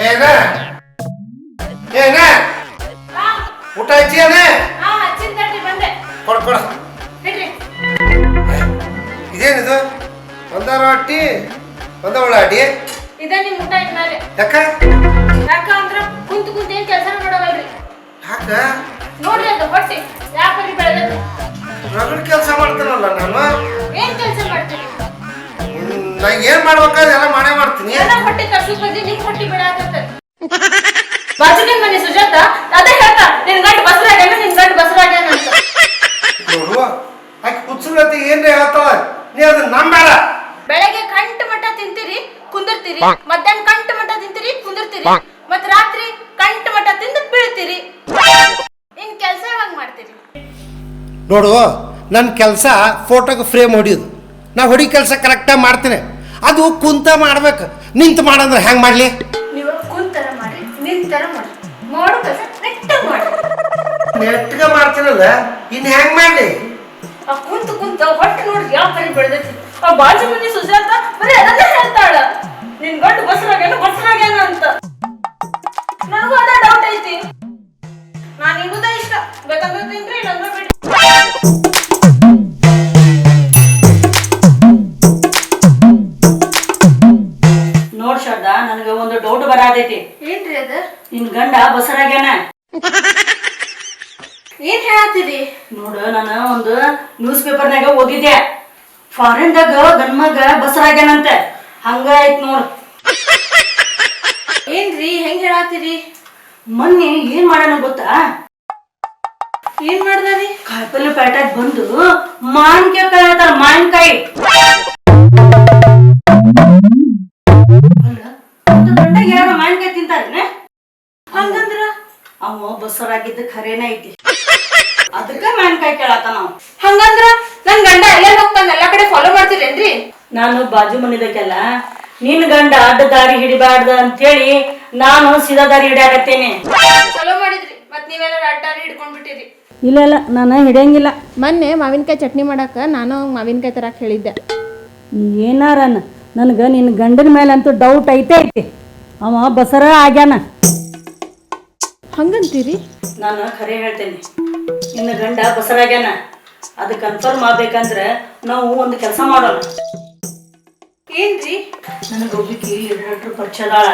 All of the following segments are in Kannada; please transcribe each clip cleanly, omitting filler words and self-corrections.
ಏನ ಏನ ಊಟ ಐತಿ ಏನ ಕೊಡ ಕೊಡ ಇದೇನಿದು ಒಂದ ರೊಟ್ಟಿ ಒಂದ ಉಳ್ಳಾಗಡ್ಡಿ ಇದ ನಿಮ್ ಊಟ ಇನ್ಮೇಲೆ ಯಾಕ ಯಾಕ ಅಂದ್ರ ಕುಂತ ಕುಂತ ಏನ್ ಕೆಲಸ ಮಾಡೋವಲ್ರಿ ಯಾಕ ನೋಡ್ರಿ ಅದು ಹೊಟ್ಟಿ ಯಾಕರಿ ಬೆಳೆದ ರಗಡ್ ಕೆಲಸ ಮಾಡ್ತಾನಲ್ಲ ನಾನು ಏನ್ ಕೆಲಸ ಮಾಡ್ತೀರಿ ನಾ ಏನ್ ಮಾಡ್ಬೇಕಾದ್ರೆ ಎಲ್ಲ ಮಾಡೇ ಮಾಡ್ತೀನಿ ಎಲ್ಲ ಹೊಟ್ಟಿ ತರ್ಸು ಬಂದಿ ನಿಮ್ ಹೊಟ್ಟಿ ಬೆಳೆಯಾಕತ್ತ ಬಾಜುಕಿನ ಮನೆ ಸುಜಾತ ಅದೇ ಹೇಳ್ತಾ ನಿನ್ ಗಂಡ ಬಸರಾಗ್ಯಾನ ನಿನ್ ಗಂಡ ಬಸರಾಗ್ಯಾನ ಅಂತ ನೋಡುವ ಆಕೆ ಕುಚ್ಚಲತಿ ಏನ್ರಿ ಹೇಳ್ತಾಳ ನೀ ಅದನ್ನ ನಂಬೇಡ ಬೆಳಗ್ಗೆ ಕಂಟ ಮಟ ತಿಂತೀರಿ ಕುಂದಿರ್ತೀರಿ ಮಧ್ಯಾಹ್ನ ಕಂಟ ಮಟ ತಿಂತೀರಿ ಕುಂದಿರ್ತೀರಿ ಮತ್ ರಾತ್ರಿ ಕಂಟ ಮಟ ತಿಂದು ಬೀಳ್ತೀರಿ ಇನ್ ಕೆಲಸ ಯಾವಾಗ ಮಾಡ್ತೀರಿ ನೋಡು ನನ್ನ ಕೆಲಸ ಫೋಟೋಗೆ ಫ್ರೇಮ್ ಹೊಡಿಯೋದು ನಾ ಹೊಡಿ ಕೆಲಸ ಕರೆಕ್ಟಾಗಿ ಮಾಡ್ತೀನಿ ಅದು ಕುಂತ ಮಾಡ್ಬೇಕು ನಿಂತು ಮಾಡಂದ್ರೆ ಹೆಂಗೆ ಮಾಡಲಿ ನೀವು ಕುಂತರ ಮಾಡಿ ನಿಂತರ ಮಾಡಿ ಮಾಡೋ ಕೆಲಸ ನೆಟ್ಟಾಗಿ ಮಾಡಿ ನೆಟ್ಗೆ ಮಾಡ್ತೀನಲ್ಲ ಇನ್ನು ಹೆಂಗೆ ಮಾಡಲಿ ಆ ಕುಂತ ಕುಂತ ಹೊಟ್ಟೆ ನೋಡಿ ಯಾವ ಪರಿ ಬೆಳೆದೈತಿ ಆ ಬಾಜು ಮನೆ ಸುಜಾತ ಬರೀ ಅದನ್ನೇ ಹೇಳ್ತಾಳ ನಿನ್ ಗಂಡು ಬಸರಾಗ್ಯಾನ ಅಂತ ನನಗೂ ಅದ ಡೌಟ್ ಐತಿ ನಾನು ಇಡುದ ಇಷ್ಟ ಬೇಕಂದ್ರೆ ತಿನ್ರಿ ಇಲ್ಲಂದ್ರೆ ಬಿಡಿ ನೋಡ್ ಶ್ರದ್ಧಾ ನನಗೆ ಒಂದು ಡೌಟ್ ಬರಾತೈತಿ ಏನ್ರಿ ಅದ ನಿನ್ ಗಂಡ ಬಸರಾಗ್ಯಾನ ಏನ್ ಹೇಳತ್ತೀರಿ ನೋಡು ನಾನು ಒಂದು ನ್ಯೂಸ್ ಪೇಪರ್ನಾಗ ಓದಿದ್ದೆ ಫಾರಿನ್ದಾಗ ಗಂಡ್ಮಗ ಬಸರಾಗ್ಯಾನಂತೆ ಹಂಗ ಆಯ್ತು ನೋಡು ಏನ್ರಿ ಹೆಂಗ್ ಹೇಳತ್ತೀರಿ ಮೊನ್ನೆ ಏನ್ ಮಾಡ್ಯಾನ ಗೊತ್ತಾ ಏನ್ ಮಾಡ್ದಾರಿ ಕಾಯಿಪಲ್ಲೆ ಪೇಟೆಗೆ ಬಂದು ಮಾವಿನಕಾಯಿ ಕಾಯತಾರ ಮಾವಿನಕಾಯಿ ಗಂಡಾಗ ಯಾರ ಮಾವಿನಕಾಯಿ ತಿಂತಾರೇನೆ ಹಂಗಂದ್ರ ಅವ ಬಸರಾಗಿದ್ದ ಖರೇನ ಐತಿ ಅದಕ್ಕ ಮಾವಿನಕಾಯಿ ಕೇಳತ್ತ ನಾವು ಹಂಗಂದ್ರ ನನ್ ಗಂಡ ಎಲ್ಲ ಹೋಗ್ತಾನ ಎಲ್ಲಾ ಕಡೆ ಫಾಲೋ ಮಾಡ್ತೀರೇನ್ರಿ ನಾನು ಬಾಜು ಮನಿದಕ್ಕೆಲ್ಲ ನಿನ್ ಗಂಡ ಅಡ್ಡ ದಾರಿ ಹಿಡಿಬಾರ್ದ ಅಂತೇಳಿ ನಾನು ಸೀದಾ ದಾರಿ ಹಿಡಿಯಾಕತ್ತೇನೆ ಫಾಲೋ ಮಾಡಿದ್ರಿ ಮತ್ ನೀವೆಲ್ಲ ಅಡ್ಡಾರಿ ಹಿಡ್ಕೊಂಡ್ಬಿಟ್ಟಿರಿ ಇಲ್ಲ ಇಲ್ಲ ನಾನು ಹಿಡಿಯಂಗಿಲ್ಲ ಮೊನ್ನೆ ಮಾವಿನಕಾಯಿ ಚಟ್ನಿ ಮಾಡಾಕ ನಾನು ಮಾವಿನಕಾಯಿ ತರಕ್ ಹೇಳಿದ್ದೆ ಏನಾರ ನನಗೆ ನಿನ್ನ ಗಂಡನ ಮೇಲೆ ಅಂತೂ ಡೌಟ್ ಐತೆ ಅವ ಬಸರ ಆಗ್ಯಾನ ಹಂಗಂತೀರಿ ನಾನು ಖರೆ ಹೇಳ್ತೇನೆ ನಿನ್ನ ಗಂಡ ಬಸರಾಗ್ಯಾನ ಅದು ಕನ್ಫರ್ಮ್ ಆಗ್ಬೇಕಂದ್ರೆ ನಾವು ಒಂದು ಕೆಲಸ ಮಾಡೋಣ ಏನ್ರಿ ನನಗೆ ಒಬ್ಬಿಕಿ ಎರಡು ಪರಿಚಯದಾಳ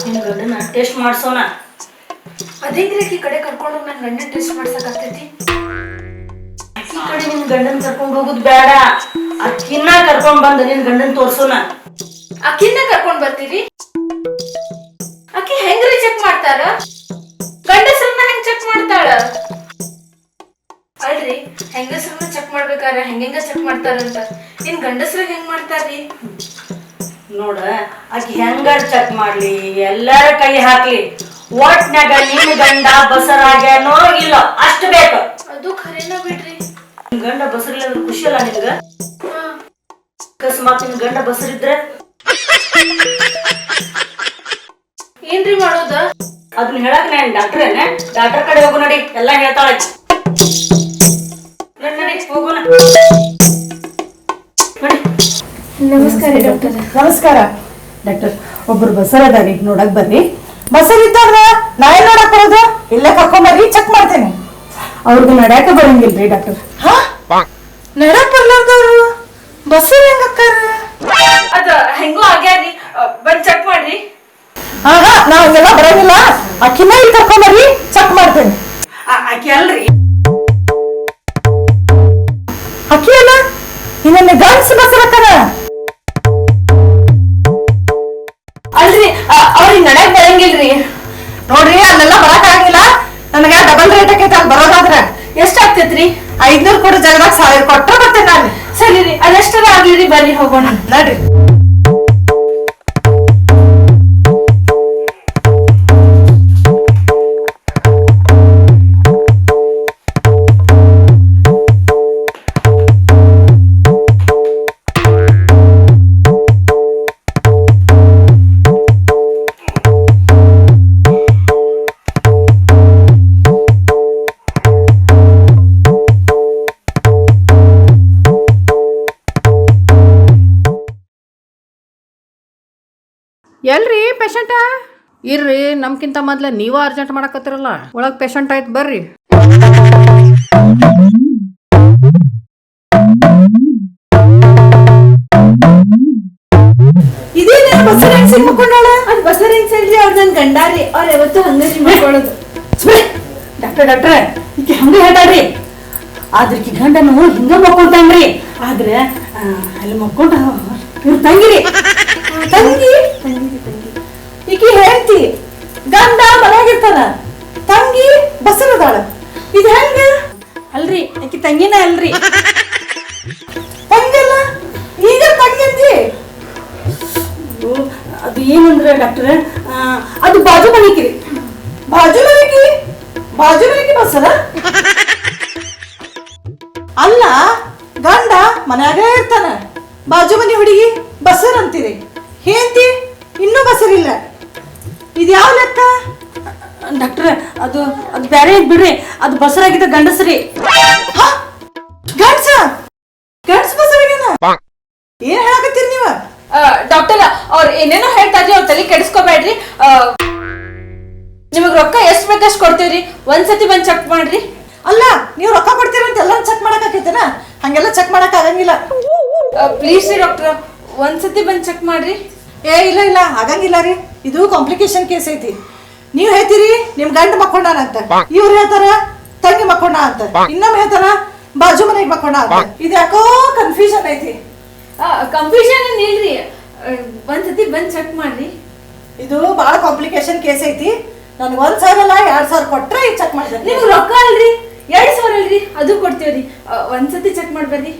ನಿನ್ನ ಗಂಡನ ಟೆಸ್ಟ್ ಮಾಡ್ಸೋಣ ಅದೇಂಗ್ರಿ ಈ ಕಡೆ ಕರ್ಕೊಂಡು ನನ್ ಗಂಡನ ಟೆಸ್ಟ್ ಮಾಡ್ಸಕ್ ಈ ಕಡೆ ನಿನ್ನ ಗಂಡನ ಕರ್ಕೊಂಡು ಹೋಗುದು ಬೇಡ ಅಕ್ಕಿನ ಕರ್ಕೊಂಡ್ ಬಂದು ನಿನ್ನ ಗಂಡನ ತೋರ್ಸೋಣ ಅಕ್ಕಿನ ಕರ್ಕೊಂಡ್ ಬರ್ತೀರಿ ಅಕ್ಕಿ ಹೆಂಗ್ರಿ ಚೆಕ್ ಮಾಡ್ತಾರ ಗಂಡಸರನ್ನ ಹೆಂಗ್ ಚೆಕ್ ಮಾಡ್ತಾಳ ಅಲ್ರಿ ಹೆಂಗಸರನ್ನ ಚೆಕ್ ಮಾಡ್ಬೇಕಾರ ಹೆಂಗ ಚೆಕ್ ಮಾಡ್ತಾರಂತ ಇನ್ ಗಂಡಸ್ರಿಗೆ ಹೆಂಗ್ ಮಾಡ್ತಾರ್ರಿ ನೋಡ ಆಕಿ ಹೆಂಗಾರ ಚೆಕ್ ಮಾಡ್ಲಿ ಎಲ್ಲಾರ ಕೈ ಹಾಕ್ಲಿ ಒಟ್ನಾಗ ನಿನ್ನ ಗಂಡ ಬಸರಾಗ್ಯಾನೋ ಇಲ್ಲ ಅಷ್ಟು ಬೇಕು ಅದು ಖರೇನ ಬಿಡ್ರಿ ನಿನ್ ಗಂಡ ಬಸರಿಲ್ಲ ಅಂದ್ರೆ ಖುಷಿ ಅಲ್ಲ ನಿನ್ಗ ಅಕಸ್ಮಾತ್ ನಿನ್ ಗಂಡ ಬಸರಿದ್ರೆ ಏನ್ರಿ ಮಾಡೋದ ಅದನ್ನ ಹೇಳಕ್ ನಾನು ಡಾಕ್ಟ್ರೇನೆ ಡಾಕ್ಟರ್ ಕಡೆ ಹೋಗು ನಡಿ ಎಲ್ಲಾ ಹೇಳ್ತಾಳ ನಡಿ ಹೋಗೋಣ ನಮಸ್ಕಾರ ಡಾಕ್ಟರ್ ನಮಸ್ಕಾರ ಡಾಕ್ಟರ್ ಒಬ್ರು ಬಸರದಾರಿ ನೋಡಕ್ ಬರ್ರಿ ಬಸರ್ ಇದ್ದಾರ ನಾ ಏನ್ ನೋಡಕ್ ಬರೋದು ಇಲ್ಲೇ ಕರ್ಕೊಂಬರ್ರಿ ಚೆಕ್ ಮಾಡ್ತೇನೆ ಅವ್ರಿಗೆ ನಡ್ಯಾಕ ಬರಂಗಿಲ್ರಿ ಡಾಕ್ಟರ್ ಹಾ ನಡ್ಯಾಕ್ ಬರ್ಲಾರ್ದವ್ರು ಬಸರ್ ಹೆಂಗಕ್ಕಾರ ಅದ ಹೆಂಗೋ ಆಗ್ಯಾರಿ ಬಂದ್ ಚೆಕ್ ಮಾಡ್ರಿ ಹಾ ನಾ ಹಂಗೆಲ್ಲ ಬರಂಗಿಲ್ಲ ಅಕ್ಕಿನ ಇಲ್ಲಿ ಕರ್ಕೊಂಬರ್ರಿ ಚೆಕ್ ಮಾಡ್ತೇನೆ ಆಕಿ ಅಲ್ರಿ ಅಕ್ಕಿ ಅಲ್ಲ ಇನ್ನೊಂದು ಗನ್ಸ್ ಬಸರಕ್ಕನ ಅಲ್ರಿ ಅವ್ರಿಗೆ ನಡ್ಯಾಕ್ ಬರಂಗಿಲ್ರಿ ನೋಡ್ರಿ ಅಲ್ಲೆಲ್ಲ ಬರಕ್ ಆಗಿಲ್ಲ ನನಗ ಡಬಲ್ ರೇಟ್ ಆಕೈತೆ ಅಲ್ಲಿ ಬರೋದಾದ್ರ ಎಷ್ಟಾಗ್ತೈತ್ರಿ 500 ಕೊಡು ಜಾಗದಾಗ 1000 ಕೊಟ್ಟ ಬರ್ತೇನೆ ನಾನು ಸರಿ ರೀ ಅದೆಷ್ಟರ ಆಗ್ಲಿ ಬರ್ರಿ ಹೋಗೋಣ ನಡ್ರಿ ಎಲ್ರಿ ಪೇಷಂಟ ಇರ್ರಿ ನಮ್ಕಿಂತ ಮೊದ್ಲ ನೀವ ಅರ್ಜೆಂಟ್ ಮಾಡಕತ್ತಿರಲ್ಲ ಒಳಗ್ ಪೇಷಂಟ್ ಆಯ್ತು ಬರ್ರಿ ಇದೇನೇನು ಬಸರ ಹೆಂಗ್ ಮಕ್ಕೊಂಡಾಳ ಅದು ಬಸರ ಹೆಂಗ್ ಸರಿ ಅವ್ರು ನನ್ ಗಂಡಾರಿ ಅವ್ರು ಯಾವತ್ತೂ ಹಂಗ ಮಕ್ಕೊಳ್ಳೋದು ಡಾಕ್ಟ್ರೆ ಈಕೆ ಹಂಗ ಹೇಳ್ತಾಳ್ರಿ ಆದ್ರೆ ಈಕಿ ಗಂಡನು ಹಿಂಗ ಮಕ್ಕೊಂತಾನ್ರಿ ಆದ್ರೆ ಅಲ್ಲಿ ಮಕ್ಕೊಂಡ ಇವ್ರ ತಂಗಿರಿ ತಂಗಿ ಈಕಿ ಹೇಳ್ತಿ ಗಂಡ ಮನ್ಯಾಗಿರ್ತಾನ ತಂಗಿ ಬಸರದಾಳ ಇದು ಹೆಂಗ ಅಲ್ರಿ ಆಕಿ ತಂಗಿನ ಅಲ್ರಿ ತಂಗಿಲ್ಲ ಈಗ ತಂಗಿಂದಿ ಅದು ಏನಂದ್ರೆ ಡಾಕ್ಟರ್ ಅದು ಬಾಜು ಮನಿಕಿರಿ ಬಾಜು ಮನಿಕಿ ಬಸರ ಅಲ್ಲ ಗಂಡ ಮನ್ಯಾಗ ಇರ್ತಾನ ಬಾಜು ಮನಿ ಹುಡುಗಿ ಬಸರ್ ಅಂತೀರಿ ಹೇಂತಿ ಇನ್ನೂ ಬಸರಿಲ್ಲ ಇದ್ಯಾವ ಲೆಕ್ಕ ಡಾಕ್ಟರ್ ಅದು ಅದು ಬೇರೆ ಬಿಡ್ರಿ ಅದು ಬಸರಾಗಿದ್ದ ಗಂಡಸ್ರಿ ಗಂಡಸ ಬಸರಾಗಿನ ಏನ್ ಹೇಳಕತ್ತೀರಿ ನೀವ ಡಾಕ್ಟರ್ ಅವ್ರ ಏನೇನೋ ಹೇಳ್ತಾ ಇದ್ರಿ ಅವ್ರ ತಲೆ ಕೆಡಿಸ್ಕೋಬೇಡ್ರಿ ನಿಮಗ್ ರೊಕ್ಕ ಎಷ್ಟ್ ಬೇಕಷ್ಟು ಕೊಡ್ತೀವ್ರಿ ಒಂದ್ಸತಿ ಬಂದ್ ಚೆಕ್ ಮಾಡ್ರಿ ಅಲ್ಲ ನೀವು ರೊಕ್ಕ ಕೊಡ್ತೀರ ಅಂತ ಎಲ್ಲ ಚೆಕ್ ಮಾಡಕ್ ಆಕೈತೇನ ಹಂಗೆಲ್ಲ ಚೆಕ್ ಮಾಡಕ್ ಆಗಂಗಿಲ್ಲ ಪ್ಲೀಸ್ ರೀ ಡಾಕ್ಟರ್ ಒಂದ್ಸತಿ ಬಂದ್ ಚೆಕ್ ಮಾಡ್ರಿ ಇಲ್ಲ ಆಗಂಗಿಲ್ಲ ರೀ ಇದು ಕಾಂಪ್ಲಿಕೇಶನ್ ಕೇಸ್ ಐತಿ ನೀವ್ ಹೇಳ್ತೀರಿ ನಿಮ್ ಗಂಡ ಮಕ್ಕೊಂಡಾನ ಅಂತ ಇವ್ರು ಹೇಳ್ತಾರ ತಂಗಿ ಮಕ್ಕೊಂಡ ಅಂತ ಇನ್ನೊಮ್ಮೆ ಹೇಳ್ತಾರ ಬಾಜು ಮನೆಗ್ ಮಕ್ಕೊಂಡ ಅಂತ ಇದು ಯಾಕೋ ಕನ್ಫ್ಯೂಷನ್ ಐತಿ ಕನ್ಫ್ಯೂಷನ್ ಇಲ್ರಿ ಒಂದ್ಸತಿ ಬಂದ್ ಚೆಕ್ ಮಾಡ್ರಿ ಇದು ಬಹಳ ಕಾಂಪ್ಲಿಕೇಶನ್ ಕೇಸ್ ಐತಿ ನನ್ಗೆ 1,000 ಅಲ್ಲ 2,000 ಕೊಟ್ರೆ ಈಗ ಚೆಕ್ ಮಾಡಿದ್ರೆ ನಿಮ್ಗೆ ರೊಕ್ಕ ಅಲ್ರಿ 2,000 ಅಲ್ರಿ ಅದು ಕೊಡ್ತೀವ್ರಿ ಒಂದ್ಸತಿ ಚೆಕ್ ಮಾಡ್ಬರ್ರಿ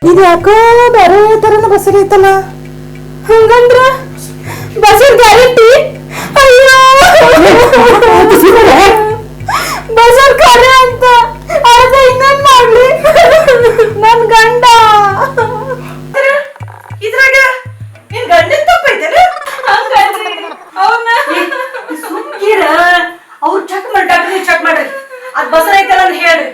ಇದು ಯಾಕೋ ಬೇರೆ ತರನ ಬಸರಿ ಐತಲ್ಲ ಹಂಗಂದ್ರ ಬಸರ್ ಗ್ಯಾರಂಟಿ ಅಯ್ಯೋ ಬಸರ್ ಖರೆ ಅಂತ ಅದ ಇನ್ನೇನ್ ಮಾಡ್ಲಿ ನನ್ ಗಂಡ ಇದ್ರಾಗ ನಿನ್ ಗಂಡನ್ ತಪ್ಪೈತೇನ ಸುಮ್ಕಿರ ಅವ್ರು ಚೆಕ್ ಮಾಡಿ ಡಾಕ್ಟರ್ ಚೆಕ್ ಮಾಡ್ರಿ ಅದ್ ಬಸರ್ ಐತಲ್ಲ ಅಂತ ಹೇಳ್ರಿ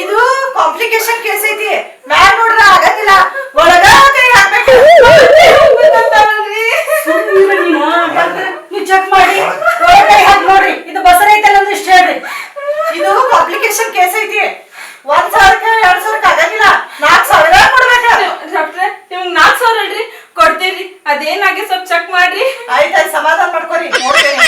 ಇದು ಕಾಂಪ್ಲಿಕೇಶನ್ ಕೇಸ್ ಐತಿ ಮ್ಯಾಲ್ ನೋಡ್ರ ಆಗಂಗಿಲ್ಲ ಒಳಗ ಕೈ ಹಾಕ್ಬೇಕು ನೀವು ಚೆಕ್ ಮಾಡಿ ಕೈ ಹಾಕಿ ನೋಡ್ರಿ ಇದು ಬಸರ ಐತಲ್ಲ ಅಂದ್ರೆ ಇಷ್ಟ ಹೇಳ್ರಿ ಇದು ಕಾಂಪ್ಲಿಕೇಶನ್ ಕೇಸ್ ಐತಿ 1,000ಕ್ಕೆ 2,000ಕ್ಕೆ ಆಗಂಗಿಲ್ಲ 4,000 ಕೊಡ್ಬೇಕ ಡಾಕ್ಟ್ರೆ ನಿಮ್ಗೆ 4,000 ಅಲ್ರಿ ಕೊಡ್ತೀರಿ ಅದೇನಾಗಿ ಸ್ವಲ್ಪ ಚೆಕ್ ಮಾಡ್ರಿ ಆಯ್ತಾಯ್ತು ಸಮಾಧಾನ ಮಾಡ್ಕೊರಿ ನೋಡ್ತೇನೆ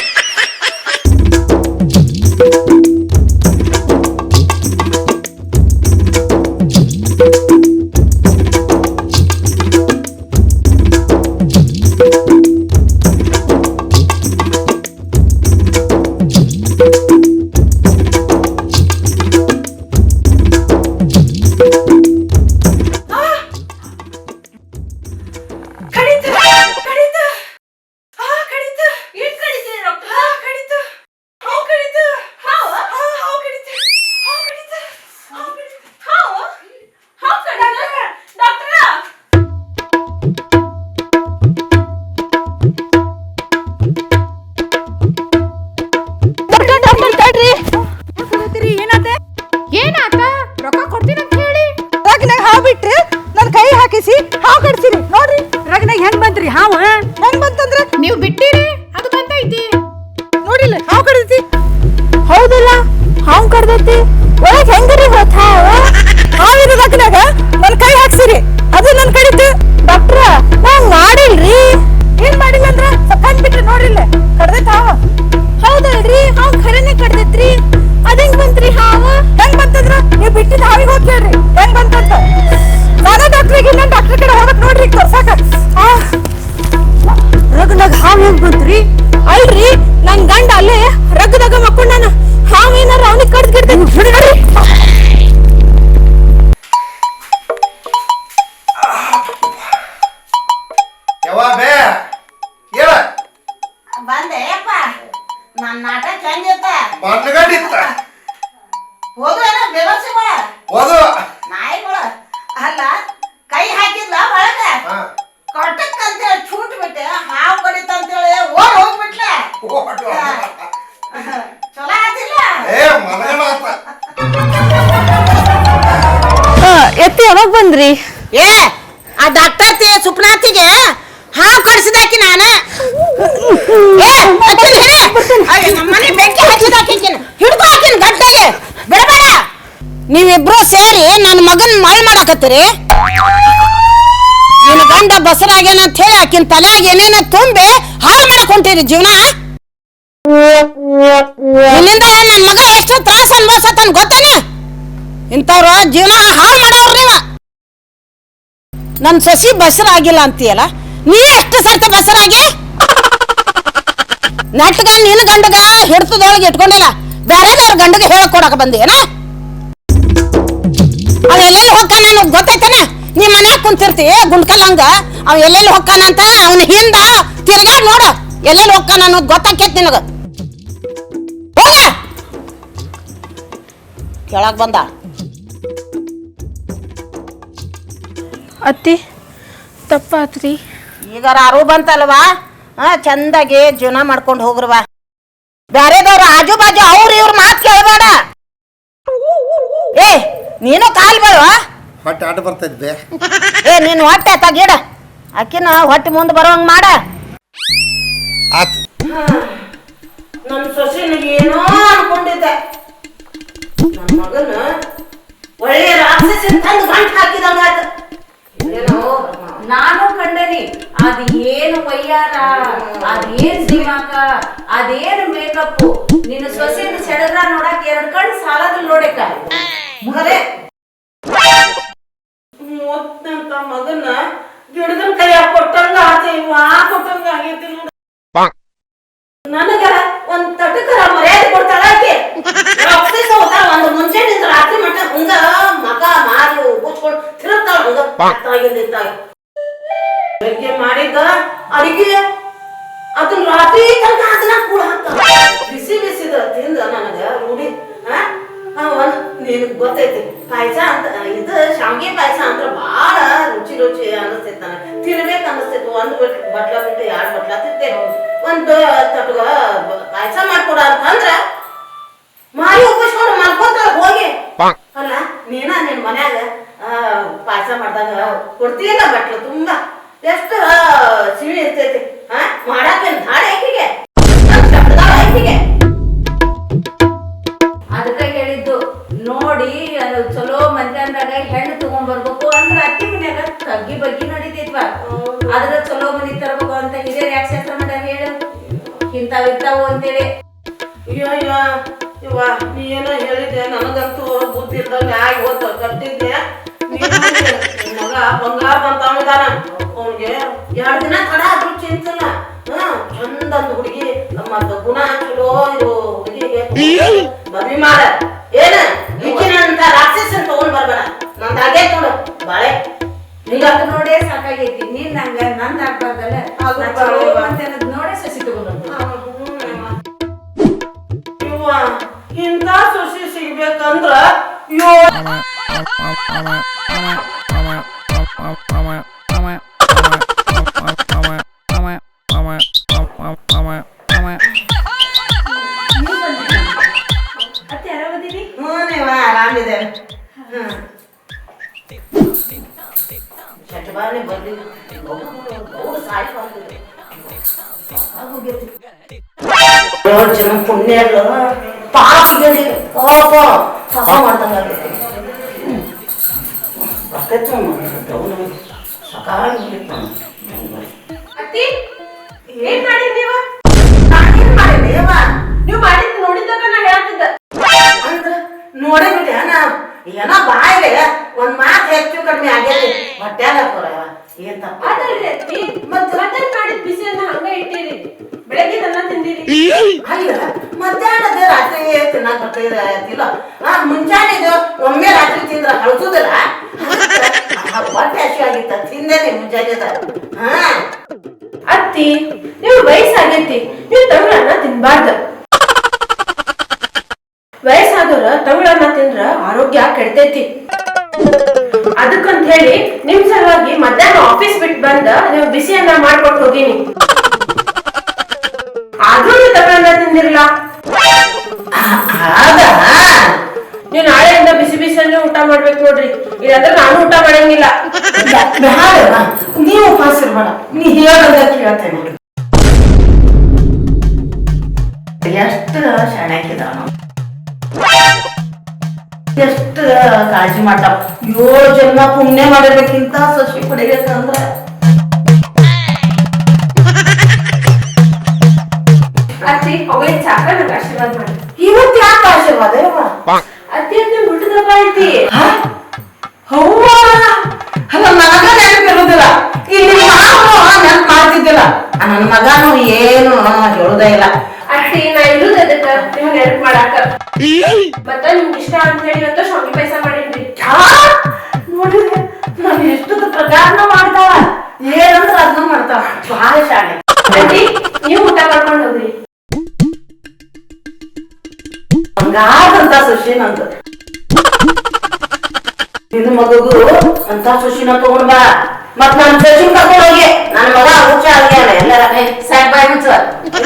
ಏನಾತ ರೊಕ್ಕ ಕೊಡ್ತೀನಿ ಅಂತ ಹೇಳಿ ರಗ್ನಾಗ ಹಾವು ಬಿಟ್ರಿ ನನ್ ಕೈ ಹಾಕಿಸಿ ಹಾವು ಕಡ್ಸಿರಿ ನೋಡ್ರಿ ರಗ್ನಾಗ ಹೆಂಗ್ ಬಂತ್ರಿ ಹಾವು ಹೆಂಗ್ ಬಂತಂದ್ರ ನೀವು ಬಿಟ್ಟಿರಿ ಅದು ಬಂದೈತಿ ನೋಡಿಲ್ಲ ಹಾವು ಕಡ್ದೈತಿ ಹೌದಲ್ಲ ಹಾವು ಕಡ್ದೈತಿ ಒಳಗ್ ಹೆಂಗರಿ ಹೋತ ಹಾವಿನ ರಗ್ನಾಗ ನನ್ ಕೈ ಹಾಕ್ಸಿರಿ ಅದು ನನ್ ಕಡಿತು ಡಾಕ್ಟ್ರ ನಾನ್ ಮಾಡಿಲ್ರಿ ಏನ್ ಮಾಡಿಲ್ಲ ಅಂದ್ರ ಸಕ್ಕಂಡ್ ಬಿಟ್ರಿ ನೋಡ್ರಿಲ್ಲ ಕಡ್ದೈತಿ ಹಾವು ಹೌದಲ್ರಿ ಹಾವು ಖರೇನೆ ಕಡ್ದೈತ್ರಿ ಅದಂಗ್ ಬಂತ್ರಿ ಹಾವು ಹೆಂಗ್ ಬಂತಂದ್ರ ನೀವ್ ಬಿಟ್ಟಿದ್ ಹಾವಿಗೆ ಹೋಗಿ ಕೇಳ್ರಿ ಹೆಂಗ್ ಬಂತಂತ ನಾನೇ ಡಾಕ್ಟ್ರಿಗೆ ಇನ್ನೊಂದು ಡಾಕ್ಟರ್ ಕಡೆ ಹೋಗಕ್ ನೋಡ್ರಿ ಈಗ ತೋರ್ಸಾಕ ರಗ್ನಾಗ ಹಾವು ಹೆಂಗ್ ಬಂತ್ರಿ ಅಲ್ರಿ ನನ್ ಗಂಡ ಅಲ್ಲೇ ರಗ್ದಾಗ ಮಕ್ಕೊಂಡಾನ ಹಾವು ಏನಾರ ಅವನಿಗೆ ಕಡ್ದ್ ಗಿಡ್ದ ಯಾವಾಬೇ ಹೇಳ ಬಂದೆ ಅಪ್ಪ ನನ್ನ ನಾಟಕ ಹೆಂಗಿತ್ತ ಮನ್ಗಡಿತ್ತ ಹೋದು ಏನೋ ಬೇವರ್ಸಿಗಳ ಓದು ನಾಯಿಗಳ ಅಲ್ಲ ಕೈ ಹಾಕಿದ್ಲ ಒಳಗ ಕಟಕ್ ಅಂತೇಳಿ ಚೂಟ್ ಬಿಟ್ಟೆ ಹಾವು ಕಡಿತ ಅಂತೇಳಿ ಓಡ್ ಹೋಗ್ಬಿಟ್ಲೆ ಚಲೋ ಆತಿಲ್ಲ ಏ ಮನಗಣ ಆತ. ಎತ್ತಿ ಯಾವಾಗ ಬಂದ್ರಿ? ಏ ಆ ಡಾಕ್ಟರ್ತಿ ಸುಪ್ನಾತಿಗೆ ಹಾವು ಕಡಿಸಿದಾಕಿ ನಾನು ನಮ್ಮನೆ ಬೆಂಕಿ ಹಚ್ಚಿದಾಕಿನ ಹಿಡ್ಕೊ ಹಾಕಿನ ಗಟ್ಟಿಗೆ ಬಿಡಬೇಡ. ನೀವಿಬ್ರು ಸೇರಿ ನನ್ನ ಮಗನ್ ಮಳ್ ಮಾಡಾಕತ್ತೀರಿ. ನಿನ್ನ ಗಂಡ ಬಸರಾಗೇನ ಅಂತ ಹೇಳಿ ಆಕಿನ ತಲೆಯಾಗ ಏನೇನ ತುಂಬಿ ಹಾಳು ಮಾಡಕ್ ಹೊಂಟಿರಿ ಜೀವನ. ನಿನ್ನಿಂದ ನನ್ನ ಮಗ ಎಷ್ಟು ತ್ರಾಸ ಅನ್ಭವಿಸತ್ತನ್ ಗೊತ್ತಾನ? ಇಂಥವ್ರ ಜೀವನ ಹಾಳು ಮಾಡೋರು ನೀವ. ನನ್ನ ಸೊಸಿ ಬಸರಾಗಿಲ್ಲ ಅಂತೀಯಲ್ಲ, ನೀ ಎಷ್ಟು ಸರ್ತಿ ಬಸರಾಗಿ ನಟ್ಗ ನಿನ್ನ ಗಂಡಗ ಹಿಡ್ತದೊಳಗೆ ಇಟ್ಕೊಂಡಿಲ್ಲ, ಬೇರೆದವ್ರ ಗಂಡಗೆ ಹೇಳಕ್ ಕೊಡಕ ಬಂದೇನ? ಅವ ಎಲ್ಲೆಲ್ಲಿ ಹೊಕ್ಕಾನ ಅನ್ನೋದು ಗೊತ್ತೈತನ? ನೀ ಮನ್ಯಾಗ ಕುಂತಿರ್ತಿ ಗುಂಡ್ಕಲ್ಲಂಗ, ಅವ ಎಲ್ಲೆಲ್ಲಿ ಹೊಕ್ಕಾನಂತ ಅವನ ಹಿಂದ ತಿರ್ಗಾಡ್ ನೋಡು, ಎಲ್ಲೆಲ್ಲಿ ಹೊಕ್ಕಾನ ಅನ್ನೋದು ಗೊತ್ತಾಕೇತ್ ನಿನಗ. ಹೋಗ ಕೇಳಕ್ ಬಂದ. ಅತ್ತಿ ತಪ್ಪಾತ್ರಿ. ಈಗ ಅರು ಬಂತಲ್ವಾ, ಚಂದಾಗಿ ಜೀವನ ಮಾಡ್ಕೊಂಡು ಹೋಗ್ರವ. ಬ್ಯಾರೆದವ್ರು ಆಜು ಬಾಜು ಅವ್ರ ಇವ್ರ ಮಾತು ಕೇಳಬೇಡ. ಏ ನೀನು ಕಾಲ್ ಬೇಡ. ಹೊಟ್ಟೆ ಆಟ ಬರ್ತೈತೆ. ಏ ನೀನು ಹೊಟ್ಟೆ ತಗೀಡ, ಅಕ್ಕಿನ ಹೊಟ್ಟೆ ಮುಂದೆ ಬರೋಂಗ್ ಮಾಡ. ಆತ್ ನನ್ನ ಸೊಸೆನಿಗೆ ಏನೋ ಅನ್ಕೊಂಡಿದ್ದೆ, ನನ್ನ ಮಗನ ಒಳ್ಳೆಯ ರಾಕ್ಷಸ ತಂದು ಗಂಟು ಹಾಕಿದಂಗ ಆಯ್ತು. ನಾನು ಕಂಡನಿ ಅದ್ ಏನು ವಯ್ಯಾರ, ಅದೇನ್ ಸಿಗಾಕ, ಅದೇನು ಮೇಕಪ್. ನಿನ್ನ ಸೊಸೆನ ಸೆಡದ್ರ ನೋಡಕ್ 2 ಕಣ್ ಸಾಲದಲ್ಲಿ ನೋಡಕ ಮಗನೇ ಮೂವತ್ತಂತ ಮಗನ ಗಿಡದನ್ ಕೈ ಕೊಟ್ಟಂಗ ಆತಿ, ಕೊಟ್ಟಂಗ ಆಗೈತಿ ನೋಡ. ನನಗ ಒಂದ್ ತಟಕರ ಮರ್ಯಾದೆ ಕೊಡ್ತಾಳ ಆಕೆ. ರಾಕ್ಷಸ ಹೋಗ್ತಾಳ, ಒಂದು ಮುಂಜಾನಿಂದ ರಾತ್ರಿ ಮಟ್ಟ ಹಂಗ ಮಗ ಮಾರಿ ಉಬ್ಬಿಸ್ಕೊಂಡು ತಿರುಗ್ತಾಳ ಹಂಗ. ಬೆಳಗ್ಗೆ ಮಾಡಿದ್ದ ಅಡಿಗೆ ಅದನ್ನ ರಾತ್ರಿ ತನಕ ಅದನ್ನ ಕೂಡ ಹಾಕ್ತಾಳ. ಬಿಸಿ ಬಿಸಿದ ತಿಂದ ನನಗ ರೂಢಿ. ನಿನಗ್ ಗೊತ್ತೈತಿ ಪಾಯಸ ಅಂತ, ಇದು ಶಾವಿಗೆ ಪಾಯಸ ಅಂತ ಬಾಳ ರುಚಿ ರುಚಿ ಅನಿಸ್ತೈತಿ. ನನಗೆ ತಿನ್ಬೇಕ ಅನಿಸ್ತೈತಿ. ಒಂದು ಬಟ್ಲ ಬಿಟ್ಟು 2 ಬಟ್ಲ ತಿಂತೇನೆ. ಒಂದು ತಟಗ ಪಾಯಸ ಮಾಡ್ಕೊಡ ಅಂತಂದ್ರ ಮಾರಿ ಉಪ್ಪಿಸ್ಕೊಂಡು ಮಲ್ಕೋತಾಳ ಹೋಗಿ. ಅಲ್ಲ ನೀನ ನಿನ್ ಮನ್ಯಾಗ ಪಾಯಸ ಮಾಡ್ದಾಗ ಕೊಡ್ತೀಯಲ್ಲ ಬಟ್ಲು ತುಂಬಾ, ಎಷ್ಟು ಸಿಹಿ ಇರ್ತೈತಿ. ಮಾಡಾಕ ಧಾಡ ಐಕಿಗೆ ಐಕಿಗೆ. ಅದಕ್ಕ ಹೇಳಿದ್ದು ನೋಡಿ, ಅದು ಚಲೋ ಮಧ್ಯಾಹ್ನದಾಗ ಹೆಣ್ಣು ತಗೊಂಡ್ಬರ್ಬೇಕು ಅಂದ್ರ ಅಕ್ಕಿ ಮನ್ಯಾಗ ತಗ್ಗಿ ಬಗ್ಗಿ ನಡೀತಿದ್ವ. ಅದ್ರ ಚಲೋ ಮನಿ ತರ್ಬೇಕು ಅಂತ ಹಿರಿಯರ್ ಯಾಕೆ ಶಾಸ್ತ್ರ ಮಾಡ್ಯಾರ ಹೇಳು? ಇಂತಾವ್ ಇರ್ತಾವು ಅಂತೇಳಿ. ಇವ ನೀ ಏನೋ ಹೇಳಿದ್ದೆ, ನನಗಂತೂ ಬುದ್ಧಿ ಇದ್ದಂಗೆ ಆಗಿ ಹೋತ ಕಟ್ಟಿದ್ದೆ. ಮಗ ಬಂಗಾರ ಬಂತಾನ, ಅವನಿಗೆ 2 ದಿನ ತಡ ಆದ್ರೂ ಚಿಂತಿಲ್ಲ. ಚಂದಂದು ಹುಡುಗಿ ಮತ್ತ ಗುಣ ಚಲೋ ಇದು ಹುಡುಗಿಗೆ ಮದ್ವಿ ಮಾಡ. ಏನ ಈಕಿನಂತ ರಾಕ್ಷಸನ್ ತಗೊಂಡ್ ಬರ್ಬೇಡ. ನಂದ್ ಹಾಗೆ ನೋಡು ಬಾಳೆ ನಿಂಗ್ ನೋಡೇ ಸಾಕಾಗೈತಿ. ನೀನ್ ನಂಗ ನಂದ್ ಆಗ್ಬಾರ್ದಲ್ಲ, ನೋಡೇ ಸಸಿ ತಗೊಂಡ್ ಇಂಥ ಸೊಸಿ ಸಿಗ್ಬೇಕಂದ್ರ ಅತ್ತೆ ಆರಾಮದೀನಿ? ಆರಾಮಿದ್ದೇವೆ. ಚಟಬಾನೆ ಬಂದಿದ್ದು ಸಾಯಿ ಬಂದಿದೆ. ಜನ ಪುಣ್ಯ ಪಾಪ ಪಾಪ ಪಾಪ ಮಾಡ್ದಂಗ ಬರ್ತೈತಿ. ಸಕಾಲ ಅತ್ತಿ ಏನ್ ಮಾಡಿದ್ ನೀವ? ನಾನೇನ್ ಮಾಡಿದೆ ಅವ? ನೀವ್ ಮಾಡಿದ್ ನೋಡಿದಾಗ ನಾ ಹೇಳ್ತಿದ್ದ. ಅಂದ್ರ ನೋಡೇ ಬಿಟ್ಟೆ ಏನೋ ಬಾಯಿಲೆ ಒಂದ್ ಮಾತು ಹೆಚ್ಚು ಕಡಿಮೆ ಆಗೈತಿ. ಹೊಟ್ಯಾಗ ಏನ್ ತಪ್ಪ ಅದಲ್ರಿ ಅತ್ತಿ, ಮತ್ತ್ ಮಟನ್ ಮಾಡಿದ್ ಬಿಸಿ ಅನ್ನ ಹಂಗ ಇಟ್ಟಿರಿ, ಬೆಳಗ್ಗೆ ಅನ್ನ ತಿಂದಿರಿ. ಅಲ್ಲ ಮಧ್ಯಾಹ್ನದ ರಾತ್ರಿ ತಿನ್ನಕ್ ಬರ್ತಿಲ್ಲ. ಮುಂಜಾನೆ ಒಮ್ಮೆ ರಾತ್ರಿ ತಿಂದ್ರ ಹಳಸುದಿಲ್ಲ. ಹೊಟ್ಟೆ ಹಸಿ ಆಗಿತ್ತ ತಿಂದೇನೆ ಮುಂಜಾನೆದ. ಅತ್ತಿ ನೀವು ವಯಸ್ಸಾಗೈತಿ, ನೀವು ತಮಿಳನ್ನ ತಿನ್ಬಾರ್ದು. ವಯಸ್ಸಾದವ್ರ ತಗೊಳನ್ನ ತಿಂದ್ರ ಆರೋಗ್ಯ ಕೆಡ್ತೈತಿ. ಅದಕ್ಕಂತ ಹೇಳಿ ನಿಮ್ ಸಲುವಾಗಿ ಮಧ್ಯಾಹ್ನ ಆಫೀಸ್ ಬಿಟ್ಟು ಬಂದ ನೀವು ಬಿಸಿ ಅನ್ನ ಮಾಡ್ಕೊಟ್ಟು ಹೋಗಿನಿ. ಆದ್ರೂ ನೀವು ತಗೊಳನ್ನ ತಿಂದಿರಲ್ಲ. ನೀವು ನಾಳೆಯಿಂದ ಬಿಸಿ ಬಿಸಿಯನ್ನೇ ಊಟ ಮಾಡ್ಬೇಕು ನೋಡ್ರಿ, ಇಲ್ಲಾಂದ್ರೆ ನಾನು ಊಟ ಮಾಡಂಗಿಲ್ಲ. ನೀವು ಉಪವಾಸ ಇರ್ಬೇಡ, ನೀ ಹೇಳೋದ ಕೇಳ್ತೇನೆ. ಎಷ್ಟು ಶಾಣಕ್ಕಿದ ಎಷ್ಟು ಕಾಳಜಿ ಮಾಡ್ತಾವ. 7 ಜನ್ಮ ಪುಣ್ಯ ಮಾಡಿರ್ಬೇಕಿಂತ ಸಸಿ ಪಡಿಬೇಕಂದ್ರ ಅತ್ತಿ ಅವೇ ಸಾಕ ನಂಗೆ ಆಶೀರ್ವಾದ ಮಾಡಿ. ಇವತ್ತು ಯಾಕೆ ಆಶೀರ್ವಾದ ಅತ್ತಿ ಅಂತ ಹುಟ್ಟಿದ ಹಬ್ಬ ಐತಿ. ಹೌವ ಅಲ್ಲ ನನಗ ನೆನಪಿರುದಿಲ್ಲ, ಇಲ್ಲಿ ನೆನಪು ಮಾಡ್ತಿದ್ದಿಲ್ಲ. ನನ್ನ ಮಗನು ಏನು ಹೇಳುದೇ ಇಲ್ಲ. ಅತ್ತಿ ನಾ ಇರುದ ಅದಕ್ಕ ನಿಮ್ಗೆ ನೆನಪು ಮಾಡಾಕ. ಮತ್ತ ನಿಮ್ಗೆ ಇಷ್ಟ ಅಂತ ಹೇಳಿ ಇವತ್ತು ಶಾವಿಗೆ ಪಾಯಸ ಮಾಡಿದ್ರಿ. ನೋಡಿದ್ರೆ ನಾನು ಎಷ್ಟು ಪ್ರಕಾರನ ಮಾಡ್ತಾವ, ಏನಂದ್ರೆ ಅದನ್ನ ಮಾಡ್ತಾವ. ಬಹಳ ಶಾಲೆ. ಅತ್ತಿ ನೀವು ಊಟ ಮಾಡ್ಕೊಂಡು ಹೋಗ್ರಿ. ಹಂಗಾದಂತ ಸುಶಿ ನಂದು. ನಿನ್ನ ಮಗು ಅಂತ ಸುಶಿನ ತಗೊಂಡ್ ಬಾ. ಮತ್ ನನ್ ಸಚಿನ್ ಕರ್ಕೊಂಡು ಹೋಗಿ. ನನ್ನ ಮಗ ಹುಚ್ಚ ಆಗ್ಯಾನ ಎಲ್ಲರ ಸಾಕ್ ಬಾಯ್ ಮುಚ್ಚ.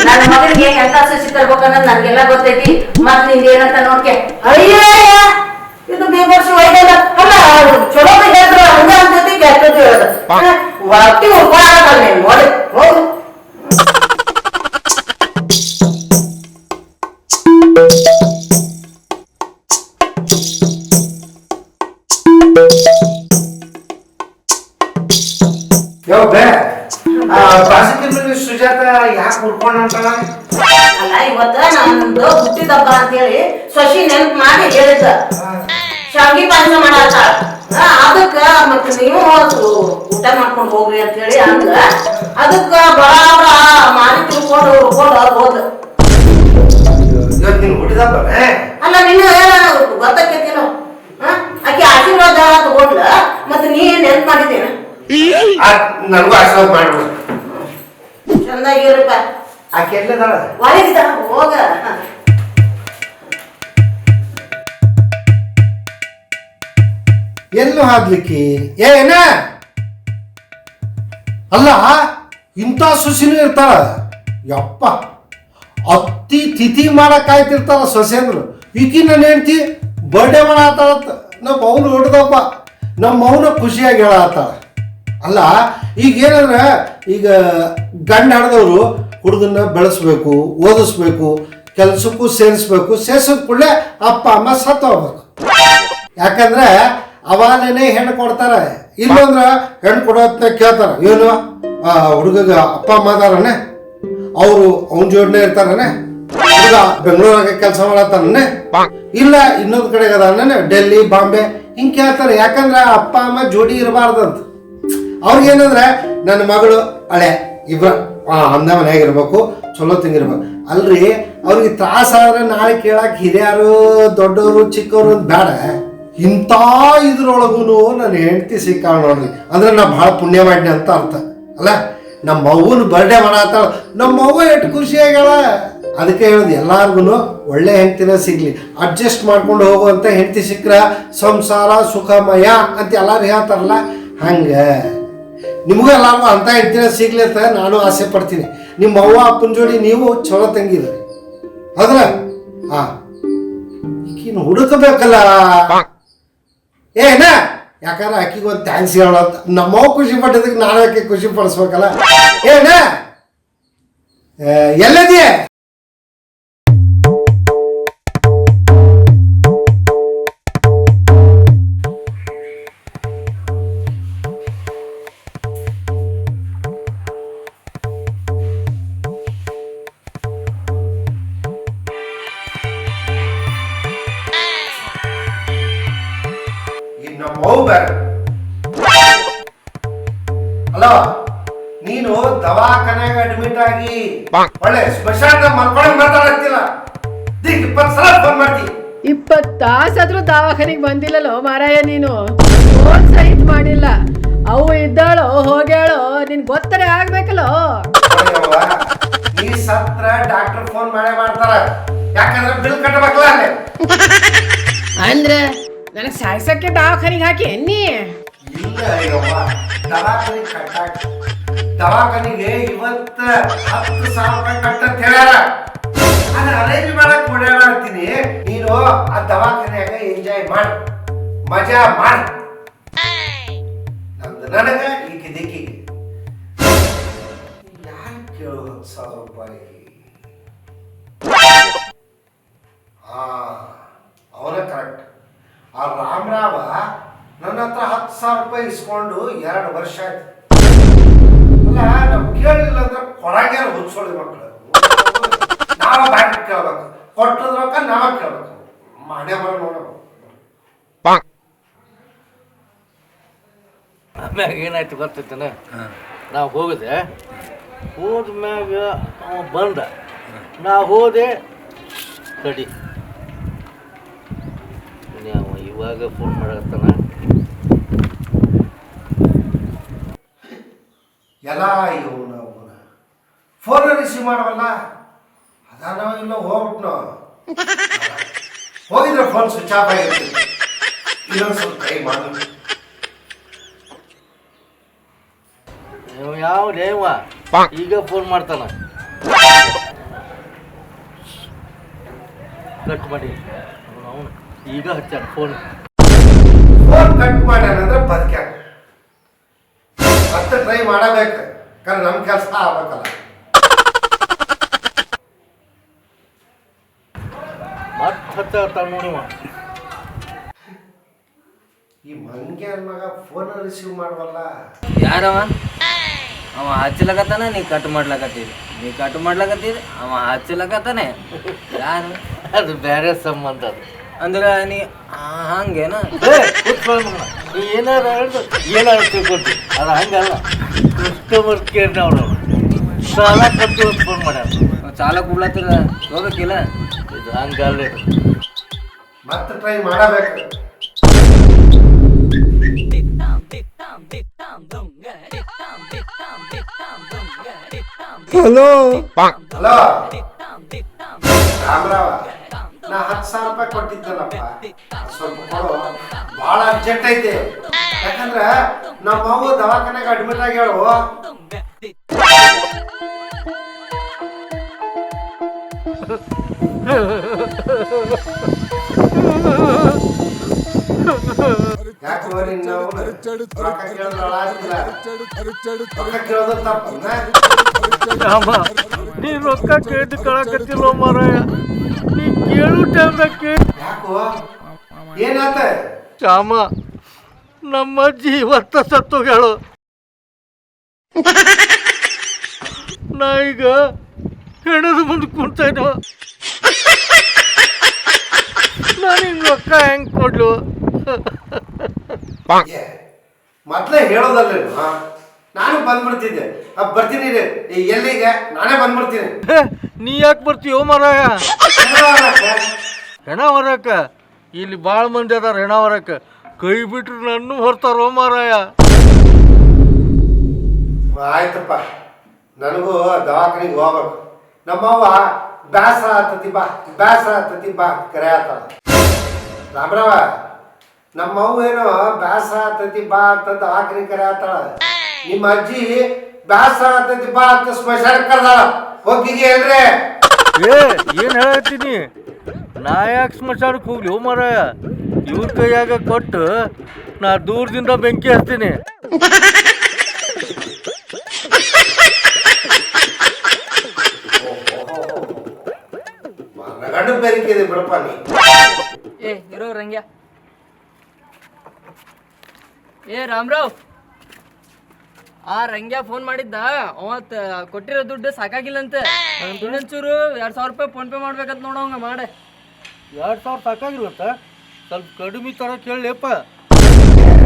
ನನ್ನ ಮಗನಿಗೆ ಎಂತ ಸುಶಿ ತರ್ಬೇಕನ್ನೋದು ನನ್ಗೆಲ್ಲ ಗೊತ್ತೈತಿ. ಮತ್ ನಿಂದ ಏನಂತ ನೋಡ್ಕೆ. ಅಯ್ಯ ಇದು ಬೇಬರ್ಸಿ ಒಯ್ದಲ್ಲ. ಅಲ್ಲ ಚಲೋ ಹೇಳಿದ್ರು ಹಂಗ ಅಂತೈತಿ, ಕೆಟ್ಟದ್ದು ಹೇಳೋದು. ಒಟ್ಟಿ ಉಳ್ಕೊಳಲ್ಲ ನೀನ್ ನೋಡಿ ಹೋಗು. ಸುಜಾತ ಯಾಕೆ ಹುಡ್ಕೊಂಡ್ ಹೊಂಟಾಳ? ಅಲ್ಲ ಇವತ್ತ ನಂದು ಹುಟ್ಟಿದಬ್ಬ ಅಂತ ಹೇಳಿ ಶಶಿ ನೆನ್ಪ್ ಮಾಡಿ ಹೇಳಿದ್ದ. ಶಾವಿಗೆ ಪಾಯಸ ಮಾಡಾತ. ಅದಕ್ಕ ಮತ್ತ ನೀವು ಊಟ ಮಾಡ್ಕೊಂಡ್ ಹೋಗ್ರಿ ಅಂತ ಹೇಳಿ ಅಂದ. ಅದಕ್ಕ ಬರಾಬರ ಮಾರಿ ತಿಳ್ಕೊಂಡು ಹೋದ. ಇವತ್ತು ನಿನ್ ಹುಟ್ಟಿದಬ್ಬ? ಅಲ್ಲ ನೀನು ಗೊತ್ತಕ್ಕೇತಿಲ್ಲ. ಆಕೆ ಆಶೀರ್ವಾದ ತಗೊಂಡ್ಲ, ಮತ್ತ ನೀ ನೆನ್ಪ್ ಮಾಡಿದ್ದೇನ? ನನಗೂ ಆಶೀರ್ವಾದ ಮಾಡ್ಬಿಡು. ಚಂದಾಗಿರಪ್ಪ. ಆಕೆ ಎಲ್ಲದಾಳ? ಒಳಗಿದ ಹೋಗ. ಎಲ್ಲೂ ಹಾದ್ಲಿಕ್ಕಿ ಏನ ಅಲ್ಲ, ಇಂಥ ಸುಸಿನೂ ಇರ್ತಾಳ. ಯಪ್ಪ ಅತ್ತಿ ತಿಥಿ ಮಾಡಕ್ ಆಯ್ತಿರ್ತಾರ ಸೊಸೆಂದ್ರು. ಈಕಿ ನನ್ನ ಹೆಂಡ್ತಿ ಬರ್ಡೇ ಮಾಡತ್ತಾಳತ್ತ. ನಮ್ಮ ಮೌನ ಹೊಡ್ದಪ್ಪ, ನಮ್ಮ ಮೌನ ಖುಷಿಯಾಗಿ ಹೇಳತ್ತಾಳ. ಅಲ್ಲ ಈಗ ಏನಂದ್ರೆ, ಈಗ ಗಂಡ ಹಡ್ದವ್ರು ಹುಡುಗನ್ನ ಬೆಳೆಸ್ಬೇಕು, ಓದಿಸ್ಬೇಕು, ಕೆಲ್ಸಕ್ಕೂ ಸೇರಿಸ್ಬೇಕು. ಸೇರ್ಸಿದ ಕೂಡಲೇ ಅಪ್ಪ ಅಮ್ಮ ಸತ್ತು ಹೋಗ್ಬೇಕು. ಯಾಕಂದ್ರೆ ಅವಾಗಲೇ ಹೆಣ್ಣು ಕೊಡ್ತಾರೆ. ಇಲ್ಲಂದ್ರೆ ಹೆಣ್ಣು ಕೊಡೋತ್ನ ಕೇಳ್ತಾರ, ಏನು ಹುಡುಗಗ ಅಪ್ಪ ಅಮ್ಮ ಅದಾರನೆ, ಅವರು ಅವನ ಜೋಡನೆ ಇರ್ತಾರನೆ, ಹುಡುಗ ಬೆಂಗಳೂರಾಗ ಕೆಲಸ ಮಾಡತ್ತಾನೆ, ಇಲ್ಲ ಇನ್ನೊಂದು ಕಡೆಗೆ ಅದಾನೆ ಡೆಲ್ಲಿ ಬಾಂಬೆ, ಹಿಂಗೆ ಕೇಳ್ತಾರೆ. ಯಾಕಂದ್ರೆ ಅಪ್ಪ ಅಮ್ಮ ಜೋಡಿ ಇರಬಾರ್ದಂತ. ಅವ್ರಿಗೇನಂದ್ರೆ ನನ್ನ ಮಗಳು ಹಳೆ ಇಬ್ರ ಅಂದ ಮನೆಯಾಗಿರ್ಬೇಕು, ಚಲೋ ತಿಂಗಿರ್ಬೇಕು. ಅಲ್ರಿ ಅವ್ರಿಗೆ ತ್ರಾಸ ಆದ್ರೆ ನಾಳೆ ಕೇಳಕ್ಕೆ ಹಿರಿಯರು ದೊಡ್ಡವರು ಚಿಕ್ಕವರು ಅಂತ ಬೇಡ. ಇಂಥ ಇದ್ರೊಳಗೂ ನನ್ನ ಹೆಂಡತಿ ಸಿಕ್ಕಾಳ ನೋಡ್ರಿ, ಅಂದ್ರೆ ನಾ ಭಾಳ ಪುಣ್ಯ ಮಾಡಿನಿ ಅಂತ ಅರ್ಥ. ಅಲ್ಲ ನಮ್ಮ ಮಗುನ ಬರ್ಡೇ ಮಾಡತ್ತಾಳ, ನಮ್ಮ ಮಗು ಎಷ್ಟು ಖುಷಿಯಾಗ್ಯಾಳ. ಅದಕ್ಕೆ ಹೇಳೋದು ಎಲ್ಲಾರ್ಗು ಒಳ್ಳೆ ಹೆಂಡ್ತಿನ ಸಿಗ್ಲಿ, ಅಡ್ಜಸ್ಟ್ ಮಾಡ್ಕೊಂಡು ಹೋಗುವಂಥ ಹೆಂಡತಿ ಸಿಕ್ಕರೆ ಸಂಸಾರ ಸುಖಮಯ ಅಂತ ಎಲ್ಲಾರು ಹೇಳ್ತಾರಲ್ಲ, ಹಂಗೆ ನಿಮಗೂ ಎಲ್ಲಾರ್ಗು ಅಂಥ ಹೆಂಡ್ತಿನ ಸಿಗ್ಲಿ ಅಂತ ನಾನು ಆಸೆ ಪಡ್ತೀನಿ. ನಿಮ್ಮ ಅವ್ವ ಅಪ್ಪನ ಜೋಡಿ ನೀವು ಚಲೋ ತಂಗಿದ್ರಿ ಅದ್ರ ಈಕಿನ ಹುಡುಕಬೇಕಲ್ಲ ಏನ. ಯಾಕಂದ್ರೆ ಆಕಿಗೆ ಒಂದು ಥ್ಯಾಂಕ್ಸ್ ಹೇಳೋಂತ ನಮ್ಮವ್ ಖುಷಿ ಪಟ್ಟಿದ್ದಕ್ಕೆ ನಾನು ಆಕೆ ಖುಷಿ ಪಡಿಸ್ಬೇಕಲ್ಲ. ಏನ ಎಲ್ಲದಿಯೇ? ಅಲೋ, ನೀನು ದವಾಖಾನೆಗೆ ಅಡ್ಮಿಟ್ ಆಗಿ ಒಳ್ಳೆ ಸ್ಮಶಾನದ ಮಲ್ಕೊಂಡ್ ಮಾತಾಡತ್ತಿಲ್ಲ, 20 ಸಲ ಫೋನ್ ಮಾಡ್ತಿ. 20 ತಾಸಾದ್ರೂ ದವಾಖಾನಿಗೆ ಬಂದಿಲ್ಲಲ್ಲೋ ಮಾರಾಯ ನೀನು. ಫೋನ್ ಸಹಿತ ಮಾಡಿಲ್ಲ. ಅವು ಇದ್ದಾಳೋ ಹೋಗ್ಯಾಳೋ ನಿನ್ ಗೊತ್ತರೆ ಆಗ್ಬೇಕಲ್ಲೋ. ನೀ ಸತ್ರ ಡಾಕ್ಟರ್ ಫೋನ್ ಮಾಡೇ ಮಾಡ್ತಾರ. ಯಾಕಂದ್ರೆ ಬಿಲ್ ಕಟ್ಟಬೇಕಲ್ಲ ಅಲ್ಲೇ. ಅಂದ್ರೆ ನನಗೆ ಸಾಯ್ಸಕ್ಕೆ ದವಾಖಾನಿಗೆ ಹಾಕಿ ಎನ್ನಿ ಇಲ್ಲ ಅಯ್ಯವ್ವ, ದವಾಖಾನಿಗೆ ಇವತ್ತ 10,000 ರೂಪಾಯಿ ಕಟ್ಟಂತ ಹೇಳ್ಯಾರ. ಅದ ಅರೇಂಜ್ ಮಾಡಕ್ ಕೊಡ್ಯಾರ ಅಂತೀನಿ. ನೀನು ಆ ದವಾಖಾನ್ಯಾಗ ಎಂಜಾಯ್ ಮಾಡ, ಮಜಾ ಮಾಡ. ನಮ್ದು ನನಗ ಈಕೆ ದಿಕ್ಕಿಗೆ ಯಾರು ಕೇಳು 10,000 ರೂಪಾಯಿ. ಅವನ ಕರೆಕ್ಟ್. ಆ ರಾಮರಾವ ನನ್ನ ಹತ್ರ 10,000 ರೂಪಾಯಿ ಇಸ್ಕೊಂಡು 2 ವರ್ಷ ಆಯ್ತು. ಅಲ್ಲ, ನಾವು ಕೇಳಿಲ್ಲ ಅಂದ್ರೆ ಕೊಡಂಗೇನು ಹುಚ್ಚೋಳಿ ಮಕ್ಕಳು. ನಾವ ಬ್ಯಾಂಕ್ ಕೇಳ್ಬೇಕು, ಕೊಟ್ಟದ ರೊಕ್ಕ ನಾವ ಕೇಳ್ಬೇಕು. ಮಾಡೇ ಬರ ನೋಡಬೇಕು. ಆಮ್ಯಾಗ ಏನಾಯ್ತು ಗೊತ್ತೈತನ, ನಾವು ಹೋಗಿದೆ, ಹೋದ್ಮ್ಯಾಗ ಅವ ಬಂದ, ನಾ ಹೋದೆ ಕಡಿ. ಅವ ಇವಾಗ ಫೋನ್ ಮಾಡತ್ತಾನ. ಎಲ್ಲ ಇವನ ಫೋನ್ ರಿಸೀವ್ ಮಾಡವಲ್ಲ, ಅದ ನಾವು ಇಲ್ಲ ಹೋಗ್ಬಿಟ್ಟು ಹೋಗಿದ್ರೆ ಫೋನ್ ಸ್ವಿಚ್ ಆಫ್ ಆಗಿರ್ತೀವಿ. ಇನ್ನೊಂದು ಸ್ವಲ್ಪ ಟ್ರೈ ಮಾಡಿ. ಯಾವ ರೇವ ಈಗ ಫೋನ್ ಮಾಡ್ತಾನ, ಕಟ್ ಮಾಡಿ. ಅವನು ಈಗ ಹಚ್ಚಾನ ಫೋನ್. ಫೋನ್ ಕಟ್ ಮಾಡ್ಯಾನಂದ್ರೆ ಬದುಕ್ಯಾನ. ಮತ್ತೆ ಟ್ರೈ ಮಾಡಬೇಕು, कारण ನಮ್ಮ ಕೆಲಸ ಆಗಬೇಕಲ್ಲ. ಮತ್ತೆ ನೋಡುವ ಈ ಮಂಗ್ಯ ಮಗ ಫೋನ್ ರಿಸೀವ್ ಮಾಡವಲ್ಲ. ಯಾರವ ಅವ ಹಚ್ಚಲಕತ್ತಾನ, ನೀ ಕಟ್ ಮಾಡ್ಲಕತ್ತೀರಿ, ನೀ ಕಟ್ ಮಾಡ್ಲಕತ್ತೀರಿ, ಅವ ಹಚ್ಚಲಕತ್ತಾನೆ. ಯಾರು ಅದು ಬೇರೆ ಸಂಬಂಧ. ಅದು ಅಂದ್ರೆ ನೀ ಹಂಗೇನ ನೀ ಏನಾರು ತಿಳ್ಕೊಳ್ತಿ. ಅದು ಹಂಗಲ್ಲ, ಕಸ್ಟಮರ್ ಕೇರ್ ಅವ್ರು ಸಾಲ ಕಟ್ಟಿ ಫೋನ್ ಮಾಡ್ಯಾರ. ಸಾಲ ಕೊಡ್ಲತ್ತಿರ ಹೋಗ್ಬೇಕಿಲ್ಲ. ಇದು ಹಂಗಲ್ಲ, ಮತ್ತೆ ಟ್ರೈ ಮಾಡಬೇಕು. ಹಲೋ ಹಲೋ ರಾಮರಾವ, ನಾ 10,000 ರೂಪಾಯಿ ಕೊಟ್ಟಿದ್ದಲ್ಲಪ್ಪ, ಸ್ವಲ್ಪ ಕೊಡು. ಭಾಳ ಅರ್ಜೆಂಟ್ ಐತೆ. ಯಾಕಂದ್ರೆ ನಮ್ಮ ಅವ್ವ ದವಾಖಾನೆಗೆ ಅಡ್ಮಿಟ್ ಆಗ್ಯಾಳು. ಯಾಕೆ ರೊಕ್ಕ ಕೇಳೋದು ತಪ್ಪನ್ನ. ನೀ ರೊಕ್ಕ ಕೇಳಿ ಕಳಕತ್ತಿಲ್ವ ಮಾರಾಯ, ನೀ ಕೇಳು ಟೈಮ್ದಾಗ ಕೇಳಿ. ಯಾಕೋ ಏನಾತ? ಶ್ಯಾಮ, ನಮ್ಮ ಅಜ್ಜಿ ಇವತ್ತ ಸತ್ತೋಗ್ಯಾಳು. ನಾ ಈಗ ಹೆಣದ ಮುಂದೆ ಕುಂತೇನು, ನಾನು ಹಿಂಗೆ ರೊಕ್ಕ ಹೆಂಗೆ ಕೊಡ್ಲು? ಮೊದ್ಲೇ ಹೇಳೋದಲ್ಲ, ನಾನು ಬಂದ್ಬಿಡ್ತಿದ್ದೆ. ಬರ್ತೀನಿ ರೀ, ಎಲ್ಲಿಗೆ ನಾನೇ ಬಂದ್ಬಿಡ್ತೀನಿ. ನೀ ಯಾಕೆ ಬರ್ತೀಯೋ ಮಾರಾಯ? ಹೆಣ ಹೊರಕ ಇಲ್ಲಿ ಭಾಳ ಮಂದಿ ಅದಾರ. ಹೆಣ ಹೊರಕ ಕೈ ಬಿಟ್ರು ನನ್ನೂ ಹೊರ್ತಾರೋ ಮಾರಾಯ. ಆಯ್ತಪ್ಪ, ನನಗೂ ದವಾಖಾನಿಗೆ ಹೋಗ್ಬೇಕು. ನಮ್ಮವ್ವ ಬ್ಯಾಸರ ಆಗ್ತತಿ ಬಾ, ಬ್ಯಾಸರ ಆಗ್ತತಿ ಬಾ ಕರೆ ಆತಾಳ. ರಾಮರಾವ, ನಮ್ಮವ್ವ ಏನೋ ಬ್ಯಾಸರ ಆಗ್ತತಿ ಬಾ ಅಂತ ದವಾಖಾನಿಗೆ ಕರೆ ಆತಾಳ. ನಿಮ್ಮ ಅಜ್ಜಿ ಬ್ಯಾಸರ ಆಗ್ತತಿ ಬಾ ಅಂತ ಸ್ಮಶಾನ ಕರ್ದಾಳ. ಹೋಗಿಗೆ ಅಲ್ರಿ? ಏನು ಹೇಳತ್ತೀನಿ, ನಾ ಯಾಕೆ ಸ್ಮಶಾನಕ್ಕೆ ಹೋಗ್ಲಿ ಹೋ ಮಾರಾಯ? ಇವ್ರ ಕೈಯಾಗ ಕೊಟ್ಟು ನಾ ದೂರದಿಂದ ಬೆಂಕಿ ಹಚ್ತೀನಿ. ಗಂಡು ಬೆರಿಕಿದೆ ಬಿಡಪ್ಪ ನೀ. ಇರೋ ರಂಗ್ಯ. ರಾಮರಾವ್, ಆ ರಂಗ್ಯ ಫೋನ್ ಮಾಡಿದ್ದ, ಅವತ್ ಕೊಟ್ಟಿರೋ ದುಡ್ಡು ಸಾಕಾಗಿಲ್ಲಂತೆ. ಇನ್ನೊಂಚೂರು 2,000 ರೂಪಾಯಿ ಫೋನ್ ಪೇ ಮಾಡ್ಬೇಕಂತ ನೋಡೋಂಗ ಮಾಡೆ. 2,000 ಸಾಕಾಗಿಲ್ಲಂತ? ಸ್ವಲ್ಪ ಕಡಿಮೆ ತರ ಕೇಳಪ್ಪ.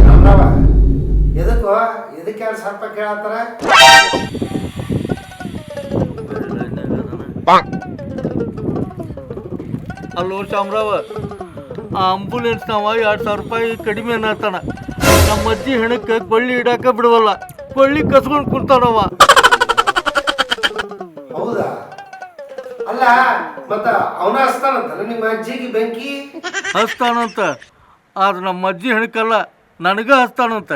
ರಾಮರಾವ, ಎದಕ್ಕೋ ಎದಕ್ಕೆ 2,000 ರೂಪಾಯಿ ಕೇಳತ್ತಾರ? ಅಲ್ಲೋ ಶಾಮರಾವ, ಆ ಆಂಬುಲೆನ್ಸ್ನವ 2,000 ರೂಪಾಯಿ ಕಡಿಮೆ ಅನ್ನತ್ತಾನ. ನಮ್ಮ ಅಜ್ಜಿ ಹೆಣಕ್ಕೆ ಕೊಳ್ಳಿ ಇಡಾಕ ಬಿಡವಲ್ಲ, ಕೊಳ್ಳಿ ಕಸ್ಕೊಂಡು ಕುಂತಾನವ. ಹೌದಾ? ಅಲ್ಲ ಮತ್ತ ಅವನ ಹಚ್ತಾನಂತ ನಿಮ್ಮ ಅಜ್ಜಿಗೆ ಬೆಂಕಿ. ಹಚ್ತಾನಂತ, ಆದ್ರೆ ನಮ್ಮ ಅಜ್ಜಿ ಹೆಣಕಲ್ಲ, ನನಗ ಹಚ್ತಾನಂತ.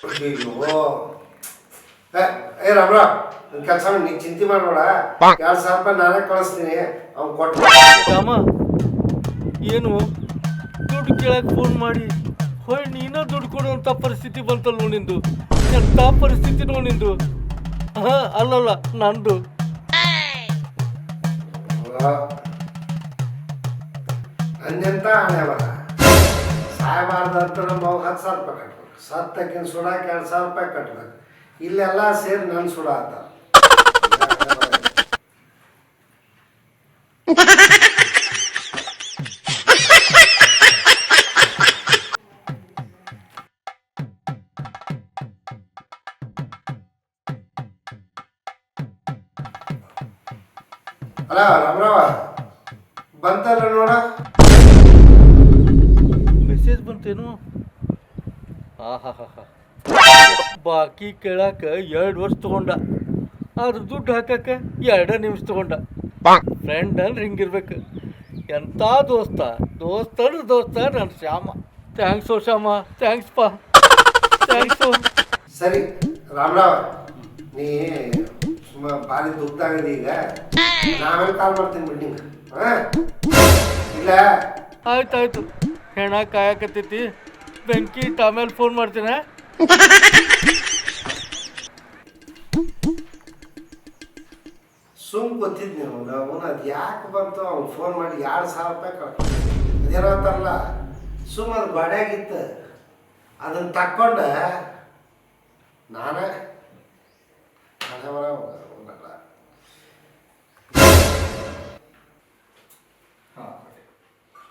ಅಯ್ಯೋ ಏ ರಾಮ್ರ, ಕೆಲಸ ನೀ ಚಿಂತೆ ಮಾಡಬೇಡ. 2,000 ರೂಪಾಯಿ ನಾನೇ ಕಳಿಸ್ತೀನಿ, ಅವ್ನು ಕೊಟ್ಟು. ರಾಮ, ಏನು ದುಡ್ಡು ಕೇಳಕ್ಕೆ ಫೋನ್ ಮಾಡಿ ಹೊಯ್ ನೀನ ದುಡ್ಡು ಕೊಡುವಂಥ ಪರಿಸ್ಥಿತಿ ಬಂತಲ್ಲ ನಿಂದು. ಎಂಥ ಪರಿಸ್ಥಿತಿ ನಿಂದು. ಹಾಂ ಅಲ್ಲಲ್ಲ ನಂದು. ಅಂದೆಂತ ಹಣೆ ಬರ ಸಾಯಬಾರ್ದಂತ ನಮ್ಮ ಅವಾಗ 10,000 ರೂಪಾಯಿ ಕಟ್ಬೇಕು. ಸತ್ತಕ್ಕಿನ ಸುಡಾಕೆ 2,000 ರೂಪಾಯಿ ಕಟ್ಬೇಕು. ಇಲ್ಲೆಲ್ಲ ಸೇರಿ ನನ್ನ ಸುಡ ಅಂತ. ಅಲ್ಲ ರಾಮರಾವ ಬಂತಲ್ಲ ನೋಡ, ಮೆಸೇಜ್ ಬಂತೇನು? ಹಾ ಬಾಕಿ ಕೇಳಾಕ 2 ವರ್ಷ ತಗೊಂಡ, ಆದ್ರೆ ದುಡ್ಡು ಹಾಕಕ್ಕೆ 2 ನಿಮಿಷ ತಗೊಂಡ. ಫ್ರೆಂಡ್ ಅಂದ್ರೆ ಹಿಂಗಿರ್ಬೇಕು. ಎಂಥ ದೋಸ್ತ ನನ್ನ ಶ್ಯಾಮ. ಥ್ಯಾಂಕ್ಸು ಶ್ಯಾಮ, ಥ್ಯಾಂಕ್ಸ್ ಪಾ, ಥ್ಯಾಂಕ್ಸು. ಸರಿ ರಾಮರಾವ್, ನೀ ಸುಮ್ಮ ಭಾರಿ ದುಗ್ದಾಗದಿ. ಈಗ ನಾವೇನು ಕಾಲ್ ಮಾಡ್ತೀನಿ ಬಿಲ್ಡಿಂಗ್. ಇಲ್ಲ ಆಯ್ತಾಯ್ತು, ಹೆಣ ಕಾಯಕತ್ತೈತಿ, ಬೆಂಕಿ ಇಟ್ಟು ಆಮೇಲೆ ಫೋನ್ ಮಾಡ್ತೀನಿ. ಸುಮ್ ಗೊತ್ತಿದ್ನಿ ಅವನು. ಅದು ಯಾಕೆ ಬಂತು ಅವ್ನು ಫೋನ್ ಮಾಡಿ 2,000 ರೂಪಾಯಿ ಕಳ್ಕೊಂಡು ಅದೇನೋ ಅಂತಾರಲ್ಲ, ಸುಮ್ಮ ಅದು ಬಡ್ಯಾಗಿತ್ತು, ಅದನ್ನು ತಕ್ಕೊಂಡ ನಾನೇ ಹಣೆ ಬರ ಹೋಗಲ್ಲ.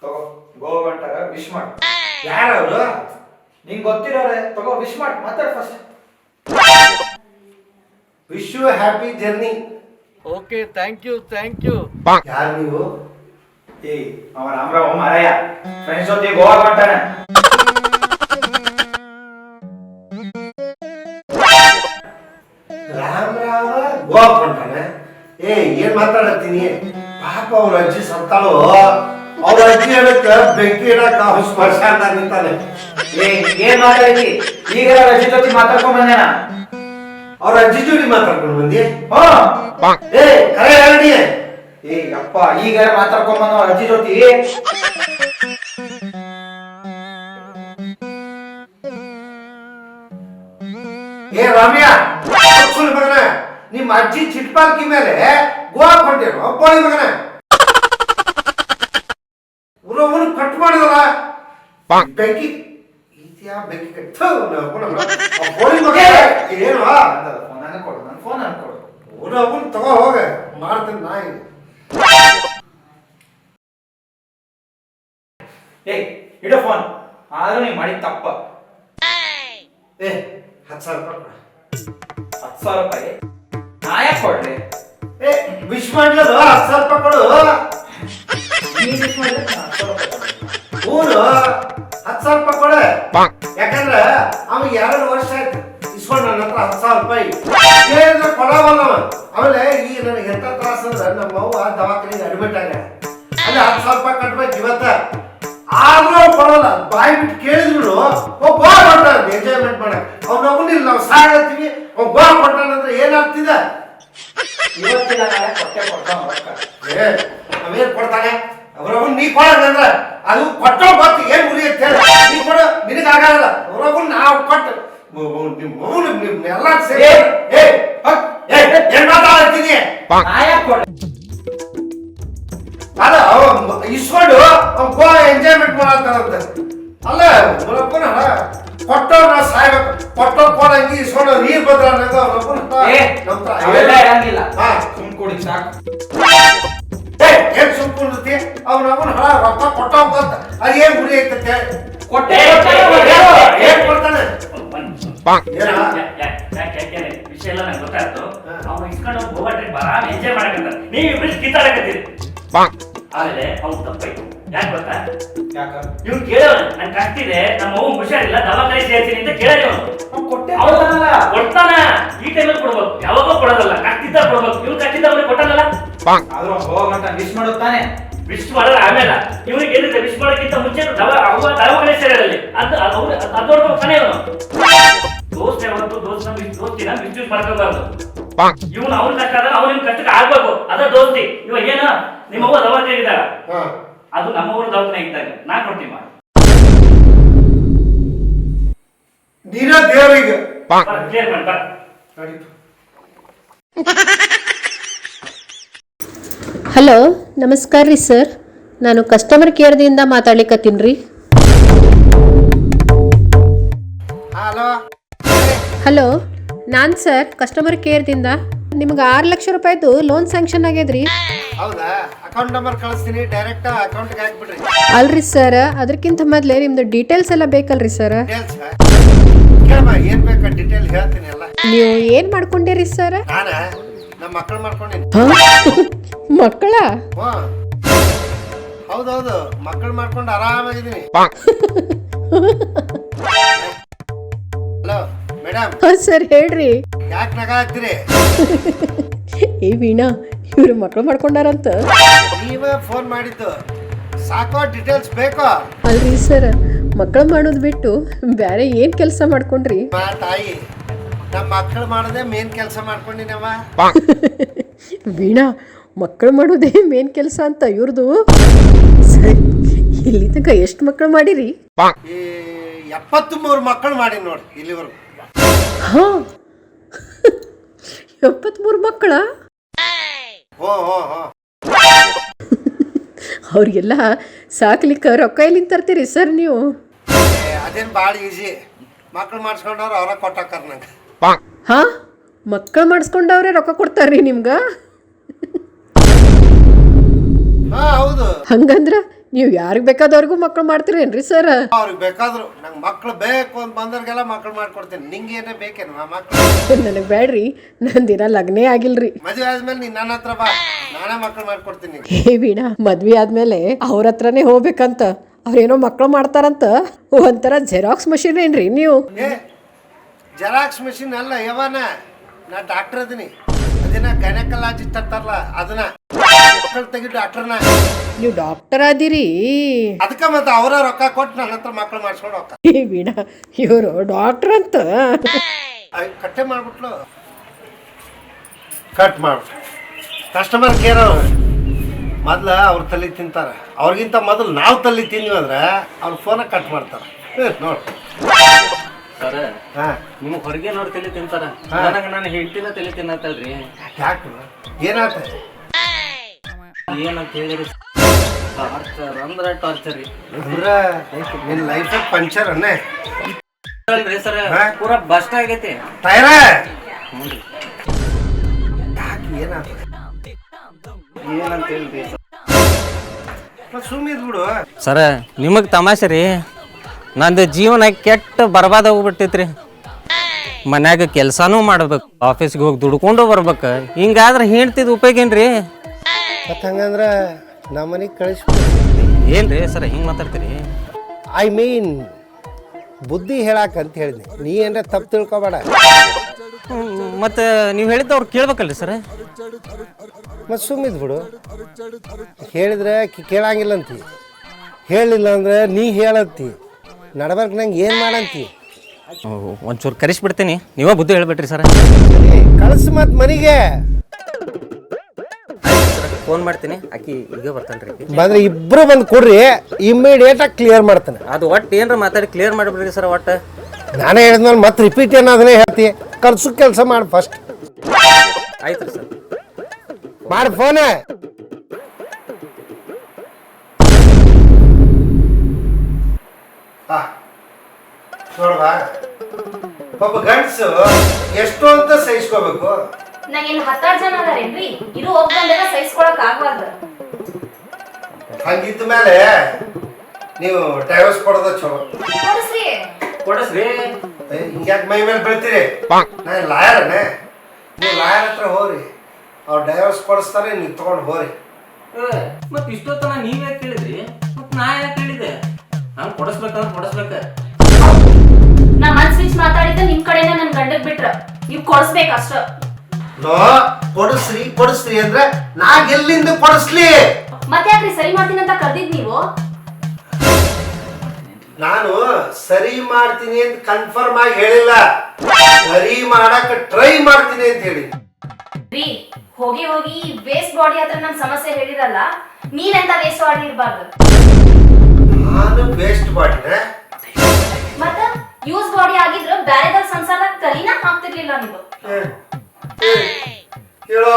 ತಗೋ ಗೋಗಂಟಾಗ ವಿಶ್ ಮಾಡು. ಯಾರವರು? ನಿಂಗೆ ಗೊತ್ತಿರೋರೆ, ತಗೋ ವಿಶ್ ಮಾಡಿ ಮಾತಾಡ first. Wish you happy journey. Okay, thank you. ಯಾರು ನೀವು? ಏಯ್ ಅವ ರಾಮರಾವ್ ಮಾರಾಯ, ಫ್ರೆಂಡ್ಸ್ ಜೊತೆ ಗೋವಾ ಹೊಂಟಾನ. ರಾಮರಾವ ಗೋವಾ ಹೊಂಟಾನೆ? ಏನ್ ಮಾತಾಡತ್ತೀನಿ? ಪಾಪ ಅವ್ರ ಅಜ್ಜಿ ಸತ್ತಾಳು. ಅವ್ರ ಅಜ್ಜಿ ಹೇಳಕ್ಕ ಬೆಂಕಿ ಇಡಕ್ಕ ಸ್ಪರ್ಶ ಅಂತ ನಿಂತಾನೆ. ಏನ್ ಮಾತಾಡಿ? ಈಗ ರಜೆ ಜೊತೆ ಮಾತಾಡ್ಕೊಂಡ್ ಬಂದೇನ. ಅವ್ರ ಅಜ್ಜಿ ಜೋಡಿ ಮಾತಾಡ್ಕೊಂಡು ಬಂದಿ? ಹಾ ಕರೆ ಹೇಳಿ. ಅಪ್ಪ ಈಗ ಮಾತಾಡ್ಕೊಂಡ್ ಬಂದ ರಜೆ ಜೊತೆ. ರಾಮ್ಯ, ಮಗನ ನಿಮ್ಮ ಅಜ್ಜಿ ಚಿಟ್ಪಾಲ್ಕಿ ಮೇಲೆ ಗೋವಾ ಹೊಂಟೇನು ಬೋಳಿ ಮಗನ? ಉರವನು ಕಟ್ ಮಾಡಿದಲ್ಲ ಬೆಂಕಿ. ಬೆಂಕಿ ಕಟ್ಟ ಬೋಳಿ ಮಗ ಏನು? ಫೋನ್ ಅನ್ಕೊಡು. ಉರವನ್ ತಗೋ ಹೋಗ, ಮಾಡ್ತೇನೆ ನಾ ಈಗ. ಇಡೋ ಫೋನ್. ಆದ್ರೂ ನೀವ್ ಮಾಡಿದ ತಪ್ಪ. 10,000 ರೂಪಾಯಿ. 10,000 ರೂಪಾಯಿ ನಾ ಯಾಕೆ ಕೊಡ್ರಿ? ವಿಶ್ ಮಾಡ್ಲದು 10,000 ರೂಪಾಯಿ ಕೊಡು. ಊರು 10,000 ರೂಪಾಯಿ ಕೊಡು. ಯಾಕಂದ್ರೆ ಅವ 2 ವರ್ಷ ಆಯ್ತು ಇಸ್ಕೊಂಡು ನನ್ನ ಹತ್ರ 10,000 ರೂಪಾಯಿ ಕೇಳಿದ್ರೆ ಕೊಡವಲ್ಲ. ಆಮೇಲೆ ಈಗ ನನಗೆ ಎಂತ ತ್ರಾಸ ಅಂದ್ರೆ ನಮ್ಮ ಅವ್ವ ದವಾಖಾನೆಗೆ ಅಡ್ಮಿಟ್ ಆಗ, ಅಲ್ಲಿ 10,000 ರೂಪಾಯಿ ಕಟ್ಬೇಕು ಇವತ್ತ. ಆದ್ರೂ ಕೊಡಲ್ಲ. ಬಾಯಿ ಬಿಟ್ಟು ಕೇಳಿದ್ರು ಗೋವಾ ಕೊಟ್ಟಾನ ಎಂಜಾಯ್ಮೆಂಟ್ ಮಾಡಕ್. ಅವ್ನವನಿಲ್ಲ, ನಾವು ಸಾಗತ್ತೀವಿ, ಗೋವಾ ಕೊಟ್ಟಾನಂದ್ರೆ ಏನಾಗ್ತಿದ? ಇವತ್ತಿನ ನಾಳೆ ಕೊಟ್ಟೆ ಕೊಡ್ತಾವ ರೊಕ್ಕ. ಅವೇನ್ ಕೊಡ್ತಾನೆ? ಅವ್ರವನ್ ನೀ ಕೊಡಂದ್ರ ಅದು ಕೊಟ್ಟೋ ಗೊತ್ತು ಏನ್ ಮುರಿಯತ್ತೆ ಹೇಳ. ನೀ ಕೊಡ, ನಿನಗಾಗಲ್ಲ. ಅವ್ರವನ್ ನಾವು ಕೊಟ್ಟು ನಿಮ್ನೆಲ್ಲ ಸೇರಿ ಏನ್ ಮಾತಾಡ್ತೀನಿ? ನಾ ಯಾಕೆ ಕೊಡ್ರಿ? ಅಲ್ಲ ಇಸ್ಕೊಂಡು ಗೋವಾ ಎಂಜಾಯ್ಮೆಂಟ್ ಮಾಡತ್ತಾರಂತ. ಅಲ್ಲ ಮುರಪ್ಪನ ಕೊಟ್ಟೋ ನಾ ಸಾಯ್ಬೇಕು. ಕೊಟ್ಟೋ ಕೊಡಂಗಿ ಇಸ್ಕೊಂಡು ನೀರ್ ಬದ್ರ ಅವೆಲ್ಲ ಇರಂಗಿಲ್ಲ. ಸುಮ್ ಕೊಡಿ ಸಾಕು. ಏನ್ ಸುಮ್ಕೊಂಡಿರ್ತಿ? ಅವ್ನವನ್ ರೊಕ್ಕ ಕೊಟ್ಟೋ ಗೊತ್ತ ಅದೇನ್ ಗುರಿ ಐತೆ ಕೊಟ್ಟೆ ಏನ್ ಕೊಡ್ತಾನೆ? ವಿಷಯ ಎಲ್ಲ ನಂಗೆ ಗೊತ್ತಾಯ್ತು. ಅವ್ನು ಇಸ್ಕೊಂಡು ಗೋವಾ ಟ್ರಿಪ್ ಆರಾಮ್ ಎಂಜಾಯ್ ಮಾಡಕಂತ ನೀವಿಬ್ರು ಕಿತ್ತಾಡಕತ್ತೀರಿ. ಆದ್ರೆ ಅವ್ನು ತಪ್ಪಾಯ್ತು. ಯಾಕೆ ಗೊತ್ತಾ? ಇವ್ನು ಕೇಳೋಣ, ನನ್ ಕಷ್ಟಿದೆ, ನಮ್ಮ ಅವ್ವ ಹುಷಾರಿಲ್ಲ, ದವಾಖಾನೆ ಸೇರ್ತೀನಿ ಅಂತ ಕೇಳಿ ಕೊಡ್ತಾನ. ಈ ಟೈಮಲ್ಲಿ ಕೊಡ್ಬೇಕು, ಯಾವಾಗೋ ಕೊಡೋದಲ್ಲ, ಕಷ್ಟಿದ್ದ ಕೊಡ್ಬೇಕು. ಇವ್ನು ಕಷ್ಟಿದ್ದ ಅವ್ರಿಗೆ ಕೊಟ್ಟಾನಲ್ಲ. ಆದ್ರೂ ಹೋಗಂಟ ವಿಶ್ ಮಾಡುತ್ತಾನೆ. ವಿಶ್ ಮಾಡೋದು ಆಮೇಲೆ ಇವ್ರಿಗೆ ಏನಿದೆ ವಿಶ್ ಮಾಡೋಕ್ಕಿಂತ ಮುಂಚೆ ದವಾಖಾನೆ ಸೇರಲ್ಲಿ ಅದು ನೋಡ್ಕೊತಾನೆ ಇವನು. ದೋಸ್ತ ಯಾವತ್ತು ದೋಸ್ತಿನ ಮಿಸ್ಯೂಸ್ ಮಾಡ್ಕೋಬಾರ್ದು. ಇವನು ಅವ್ನ ಕಷ್ಟ ಆದಾಗ ಅವ್ನ ಕಷ್ಟಕ್ಕೆ ಆಗ್ಬೇಕು, ಅದ ದೋಸ್ತಿ. ಇವಾಗ ಏನು ನಿಮ್ಮವ್ವ ದವಾಖಾನೆ ಇದ್ದಾಗ ಅದು ನಮ್ಮವ್ರ ದವಾಖಾನೆ ಇದ್ದಾಗ ನಾ ಕೊಡ್ತೀವಿ. ನೀನ ದೇವ್ರಿಗೆ ಕ್ಲಿಯರ್ ಮಾಡಿ ಬರ್. ಹಲೋ ನಮಸ್ಕಾರ ರೀ ಸರ್, ನಾನು ಕಸ್ಟಮರ್ ಕೇರ್ದಿಂದ ಮಾತಾಡ್ಲಿಕ್ಕತ್ತೀನಿ ರೀ. ಹಲೋ ಹಲೋ, ನಾನು ಸರ್ ಕಸ್ಟಮರ್ ಕೇರ್ದಿಂದ. ನಿಮ್ಗೆ 6 ಲಕ್ಷ ರೂಪಾಯಿದು ಲೋನ್ ಸ್ಯಾಂಕ್ಷನ್ ಆಗ್ಯದ್ರಿ. ಹೌದಾ? ಅಕೌಂಟ್ ನಂಬರ್ ಕಳಿಸ್ತೀನಿ, ಡೈರೆಕ್ಟ್ ಅಕೌಂಟ್ಗೆ ಹಾಕ್ಬಿಡ್ರಿ. ಅಲ್ರಿ ಸರ್, ಅದಕ್ಕಿಂತ ಮೊದಲೇ ನಿಮ್ದು ಡೀಟೇಲ್ಸ್ ಎಲ್ಲ ಬೇಕಲ್ರಿ ಸರ್? ಡೀಟೇಲ್ಸ್ ಕೇಳಮ್ಮ, ಏನ್ ಬೇಕಾ ಡೀಟೇಲ್ ಹೇಳ್ತೀನಿ ಎಲ್ಲ. ನೀವು ಏನು ಮಾಡ್ಕೊಂಡಿರಿ ಸರ್? ನಾನ ನಮ್ಮ ಮಕ್ಕಳು ಮಾಡ್ಕೊಂಡಿನಿ. ಮಕ್ಕಳ? ಹೌದೌದು, ಮಕ್ಕಳು ಮಾಡ್ಕೊಂಡು ಆರಾಮಾಗಿದ್ದೀನಿ. Hello madam. ಸರ್ ಹೇಳ್ರಿ. ಯಾಕೆ ನಗ ಹಾಕ್ತೀರಿ? ಏ ವೀಣಾ, ಇವ್ರು ಮಕ್ಕಳು ಮಾಡ್ಕೊಂಡಾರಂತ. ನೀವೇ ಫೋನ್ ಮಾಡಿದ್ದು, ಸಾಕೋ ಡೀಟೇಲ್ಸ್ ಬೇಕೋ? ಅಲ್ರಿ ಸರ್, ಮಕ್ಕಳು ಮಾಡೋದು ಬಿಟ್ಟು ಬೇರೆ ಏನು ಕೆಲಸ ಮಾಡ್ಕೊಂಡ್ರಿ? ತಾಯಿ, ನಮ್ಮ ಮಕ್ಕಳು ಮಾಡೋದೇ ಮೇನ್ ಕೆಲಸ ಮಾಡ್ಕೊಂಡಿನವ. ವೀಣಾ, ಮಕ್ಕಳು ಮಾಡೋದೇ ಮೇನ್ ಕೆಲಸ ಅಂತ ಇವ್ರದು. ಸರಿ, ಇಲ್ಲಿ ತನಕ ಎಷ್ಟು ಮಕ್ಕಳು ಮಾಡಿರಿ? 73 ಮಕ್ಕಳು ಮಾಡಿ ನೋಡಿ ಇಲ್ಲಿವರೆಗೂ. ಹಾ, 73 ಮಕ್ಕಳ? ಹೋ ಹೋ ಹೋ. ಅವ್ರಿಗೆಲ್ಲ ಸಾಕ್ಲಿಕ್ಕೆ ರೊಕ್ಕ ಎಲ್ಲಿಂದ ತರ್ತೀರಿ ಸರ್ ನೀವು? ಅದೇನು ಭಾಳ ಈಸಿ. ಮಕ್ಕಳು ಮಾಡಿಸ್ಕೊಂಡವ್ರು ಅವ್ರ ಕೊಟ್ಟಾಕಾರ ನಂಗೆ. ಹಾ, ಮಕ್ಕಳು ಮಾಡಿಸ್ಕೊಂಡವ್ರೆ ರೊಕ್ಕ ಕೊಡ್ತಾರ್ರಿ ನಿಮ್ಗೆ? ಹಾ ಹೌದು. ಹಂಗಂದ್ರೆ ನೀವು ಯಾರಿಗೆ ಬೇಕಾದವ್ರಿಗೂ ಮಕ್ಕಳು ಮಾಡ್ತೀರೇನ್ರಿ ಸರ್? ಅವ್ರಿಗೆ ಬೇಕಾದ್ರು ನಂಗೆ ಮಕ್ಕಳು ಬೇಕು ಅಂತ ಬಂದವ್ರಿಗೆಲ್ಲ ಮಕ್ಕಳು ಮಾಡ್ಕೊಡ್ತೀನಿ. ನಿಂಗೆ ಏನೇ ಬೇಕೇನು ಮಕ್ಕಳು? ನನಗೆ ಬೇಡ್ರಿ, ನಂದಿನ ಲಗ್ನೇ ಆಗಿಲ್ರಿ. ಮದುವೆ ಆದ್ಮೇಲೆ ನೀನು ನನ್ನ ಹತ್ರ ಬಾ, ನಾನೇ ಮಕ್ಕಳು ಮಾಡ್ಕೊಡ್ತೀನಿ. ಹೇ ವೀಣಾ, ಮದ್ವೆ ಆದ್ಮೇಲೆ ಅವ್ರ ಹತ್ರನೇ ಹೋಗ್ಬೇಕಂತ. ಅವ್ರೇನೋ ಮಕ್ಕಳು ಮಾಡ್ತಾರಂತ. ಒಂಥರ ಜೆರಾಕ್ಸ್ ಮಷೀನ್ ಏನ್ರಿ ನೀವು? ಏ ಜೆರಾಕ್ಸ್ ಮೆಷಿನ್ ಅಲ್ಲ ಯವನ, ನಾ ಡಾಕ್ಟರ್ ಅದೀನಿ. ಅದನ್ನ ಗೈನಕಾಲಜಿಸ್ಟ್ ಅಂತಾರಲ್ಲ, ಅದನ್ನ ಮಕ್ಕಳು ತೆಗಿ ಡಾಕ್ಟರ್ನ. ನೀವು ಡಾಕ್ಟರ್ ಅದೀರಿ? ಅದಕ್ಕೆ ಮತ್ತೆ ಅವರ ರೊಕ್ಕ ಕೊಟ್ಟು ನನ್ನ ಹತ್ರ ಮಕ್ಕಳು ಮಾಡಿಸ್ಕೊಂಡು ಹೋಗ್ತ. ಹೇ ವೀಣಾ, ಇವರು ಡಾಕ್ಟರ್ ಅಂತ. ಕಟ್ಟೆ ಮಾಡ್ಬಿಟ್ಲು, ಕಟ್ ಮಾಡ್ಬಿಟ್ಲು. ಕಸ್ಟಮರ್ ಕೇರ್ ಅವ್ರು ಮೊದ್ಲು ಅವ್ರ ತಲೆ ತಿಂತಾರೆ. ಅವ್ರಿಗಿಂತ ಮೊದಲು ನಾವು ತಲೆ ತಿಂದ್ವಿ ಅಂದ್ರೆ ಅವ್ರ ಫೋನ ಕಟ್ ಮಾಡ್ತಾರೆ. ನೋಡಿ ಸರ, ಹಾಂ, ನಿಮಗೆ ಹೊರಗೆ ನೋಡಿ ತಲೆ ತಿಂತಾರ, ನನಗೆ ನಾನು ಹೇಳ್ತಿಲ್ಲ ತಲೆ ತಿನ್ನತ್ತಲ್ರಿ. ಯಾಕೆ ಏನಾತ? ಏನಂತ ಹೇಳಿರಿ? ಟಾರ್ಚರ್ ಅಂದ್ರೆ ಟಾರ್ಚರ್ ರೀ. ಅಂದ್ರೆ ನಿನ್ನ ಲೈಫ್ ಪಂಚರ್ ಅನ್ನೇ ಅಲ್ರಿ ಸರ, ಪೂರಾ ಬಸ್ಟ್ ಆಗೈತಿ ಟೈರ. ಹ್ಞೂ ರೀ. ಯಾಕೆ ಏನಾತ? ಏನಂತ ಹೇಳ್ರಿ ಸುಮ್ಮಿದ್ ಬಿಡು ಸರ. ನಿಮಗೆ ತಮಾಷೆ ರೀ, ನಂದು ಜೀವನ ಕೆಟ್ಟ ಬರ್ಬಾದ ಹೋಗ್ಬಿಟ್ಟೈತ್ರಿ. ಮನ್ಯಾಗ ಕೆಲಸನೂ ಮಾಡ್ಬೇಕು, ಆಫೀಸ್ಗೆ ಹೋಗಿ ದುಡ್ಕೊಂಡು ಬರ್ಬೇಕು. ಹಿಂಗಾದ್ರೆ ಹೇಳ್ತಿದ್ದು ಉಪಯೋಗ ಏನ್ರಿ? ಮತ್ತು ಹಂಗಂದ್ರೆ ನಮ್ಮ ಮನೆಗೆ ಏನ್ರಿ ಸರ ಹಿಂಗೆ ಮಾತಾಡ್ತೀರಿ? ಐ ಮೀನ್ ಬುದ್ಧಿ ಹೇಳಾಕಂತ ಹೇಳಿದ್ನಿ. ನೀ ಏನ್ರ ತಪ್ಪು ತಿಳ್ಕೊಬೇಡ. ಮತ್ತು ನೀವು ಹೇಳಿದ್ದು ಅವ್ರು ಕೇಳ್ಬೇಕಲ್ರಿ ಸರ? ಮತ್ತು ಸುಮ್ಮಿದ್ ಬಿಡು. ಹೇಳಿದ್ರೆ ಕೇಳಂಗಿಲ್ಲ ಅಂತಿ, ಹೇಳಿಲ್ಲ ಅಂದ್ರೆ ನೀ ಹೇಳತ್ತಿ. ನಡ್ಬರ್ಕ್ ನಂಗೆ ಏನು ಮಾಡಂತಿ? ಒಂಚೂರು ಕರೆಸ್ಬಿಡ್ತೀನಿ, ನೀವೇ ಬುದ್ಧಿ ಹೇಳ್ಬಿಟ್ರಿ ಸರ. ಕಳ್ಸು ಮತ್ತು ಮನೆಗೆ ಫೋನ್ ಮಾಡ್ತೀನಿ, ಆಕಿ ಈಗ ಬರ್ತಾನ್ರಿ. ಬಂದ್ರೆ ಇಬ್ರು ಬಂದು ಕೊಡ್ರಿ, ಇಮ್ಮಿಡಿಯೇಟಾಗಿ ಕ್ಲಿಯರ್ ಮಾಡ್ತಾನೆ. ಅದು ಒಟ್ಟು ಏನ್ರ ಮಾತಾಡಿ ಕ್ಲಿಯರ್ ಮಾಡಿಬಿಡ್ರಿ ಸರ್. ಒಟ್ಟು ನಾನೇ ಹೇಳಿದ್ಮೇಲೆ ಮತ್ತೆ ರಿಪೀಟ್ ಏನೋ ಅದನ್ನೇ ಹೇಳ್ತಿ. ಕಳ್ಸು ಕೆಲಸ ಮಾಡಿ ಫಸ್ಟ್. ಆಯ್ತು ರೀ ಸರ್, ಮಾಡಿ ಫೋನ. ನೋಡ್ವಾ, ಒಬ್ಬ ಗಂಡಸು ಎಷ್ಟು ಅಂತ ಸಹಿಸ್ಕೋಬೇಕು. ನಂಗೇನು 16 ಜನ ಅದಾರೇನ್ರಿ? ಇದು ಒಬ್ಬಂದೆಲ್ಲ ಸಹಿಸ್ಕೊಳಕ್ ಆಗ್ಬಾರ್ದು. ಹಂಗಿದ್ದ ಮೇಲೆ ನೀವು ಡೈವರ್ಸ್ ಕೊಡೋದ ಚಲೋ. ಕೊಡಸ್ರಿ. ಹಿಂಗ್ಯಾಕೆ ಮೈ ಮೇಲೆ ಬೀಳ್ತೀರಿ? ನಾನು ಲಾಯರ್ನೇ. ನೀವು ಲಾಯರ್ ಹತ್ರ ಹೋಗ್ರಿ, ಅವ್ರು ಡೈವರ್ಸ್ ಕೊಡಿಸ್ತಾರೆ, ನೀವು ತಗೊಂಡು ಹೋಗ್ರಿ. ಮತ್ತೆ ಇಷ್ಟೊತ್ತನ ನೀವೇ ಕೇಳಿದ್ರಿ, ಮತ್ತೆ ನಾ ಯಾಕೆ ಹೇಳಿದೆ? ನಾನು ಕೊಡಿಸ್ಬೇಕಂದ್ರೆ ಕೊಡಿಸ್ಬೇಕ. ನಾ ಮನ್ಸ್ ಬಿಚ್ಚಿ ಮಾತಾಡಿದ್ದೆ ನಿಮ್ ಕಡೆನ ನನ್ ಗಂಡಗ್ ಬಿಟ್ರ, ನೀವ್ ಕೊಡಿಸ್ಬೇಕಷ್ಟ. ನೋ ಕೊಡಿಸ್ರಿ ಅಂದ್ರೆ ನಾ ಎಲ್ಲಿಂದ ಕೊಡಿಸ್ಲಿ? ಮತ್ತೆ ಯಾಕ್ರಿ ಸರಿ ಮಾಡ್ತೀನಿ ಅಂತ ಕರ್ದಿದ್ ನೀವು? ನಾನು ಸರಿ ಮಾಡ್ತೀನಿ ಅಂತ ಕನ್ಫರ್ಮ್ ಆಗಿ ಹೇಳಿಲ್ಲ, ಸರಿ ಮಾಡಕ್ ಟ್ರೈ ಮಾಡ್ತೀನಿ ಅಂತ ಹೇಳಿ. ರೀ ಹೋಗಿ ಹೋಗಿ ವೇಸ್ಟ್ ಬಾಡಿ ಹತ್ರ ನಮ್ ಸಮಸ್ಯೆ ಹೇಳಿರಲ್ಲ, ನೀನೆಂತ ವೇಸ್ಟ್ ಬಾಡಿ ಇರ್ಬಾರ್ದು. ನಾನು ವೇಸ್ಟ್ ಬಾಡಿನ ಮತ್ತ ಯೂಸ್ ಬಾಡಿ ಆಗಿದ್ರ ಬ್ಯಾರೆದವ್ರ ಸಂಸಾರದಾಗ ಕಲಿನ ಹಾಕ್ತಿರ್ಲಿಲ್ಲ ನೀವು. ಹೇಳೋ,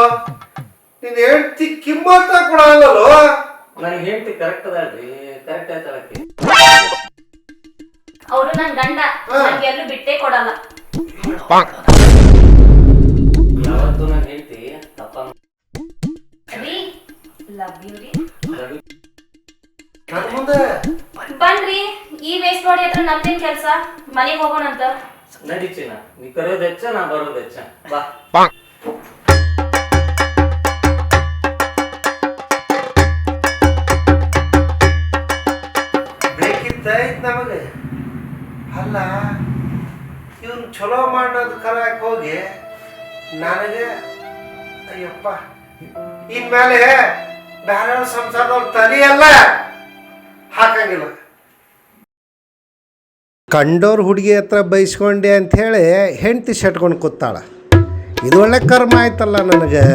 ನೀನ್ ಹೇಳ್ತಿ ಕಿಮ್ಮತ್ತ ಕೊಡಲ್ಲೋ. ನನಗೆ ಹೇಳ್ತಿ ಕರೆಕ್ಟ್ ಅದಲ್ರಿ, ಕರೆಕ್ಟ್ ಆಯ್ತಳಕ್ಕೆ. ಅವರು ನನ್ ಗಂಡ, ನನ್ಗೆಲ್ಲೂ ಬಿಟ್ಟೇ ಕೊಡಲ್ಲ. ಯಾವತ್ತು ನಾನು ಹೇಳ್ತಿ ತಪ್ಪ ರೀ ಲವ್ ಯು ರೀ. ನನ್ ಮುಂದೆ ಬನ್ರಿ, ಈ ವೇಸ್ಟ್ ಬಾಡಿ ಹತ್ರ ನಮ್ದೇನ್ ಕೆಲ್ಸ, ಮನೆಗೆ ಹೋಗೋಣಂತ. ನಡೀಚಿನ ನೀ ಕರೆಯೋದು ಹೆಚ್ಚ, ನಾ ಬರೋದು ಹೆಚ್ಚ. ಬಾ ಬೇಕಿದ್ದೈತ್ ನಮಗೆ. ಅಲ್ಲ, ಇವ್ನು ಚಲೋ ಮಾಡೋದು ಕರಕ್ ಹೋಗಿ ನನಗೆ ಅಯ್ಯಪ್ಪ, ಇನ್ಮೇಲೆ ಬೇರೆ ಸಂಸಾರದವ್ರ ತಲೆಯಲ್ಲ ಹಾಕಂಗಿಲ್ಲ. ಕಂಡೋರ್ ಹುಡುಗಿ ಹತ್ರ ಬೈಸ್ಕೊಂಡೆ ಅಂಥೇಳಿ ಹೆಂಡತಿ ಶಟ್ಕೊಂಡು ಕೂತಾಳ. ಇದು ಒಳ್ಳೆ ಕರ್ಮ ಆಯ್ತಲ್ಲ ನನಗೆ.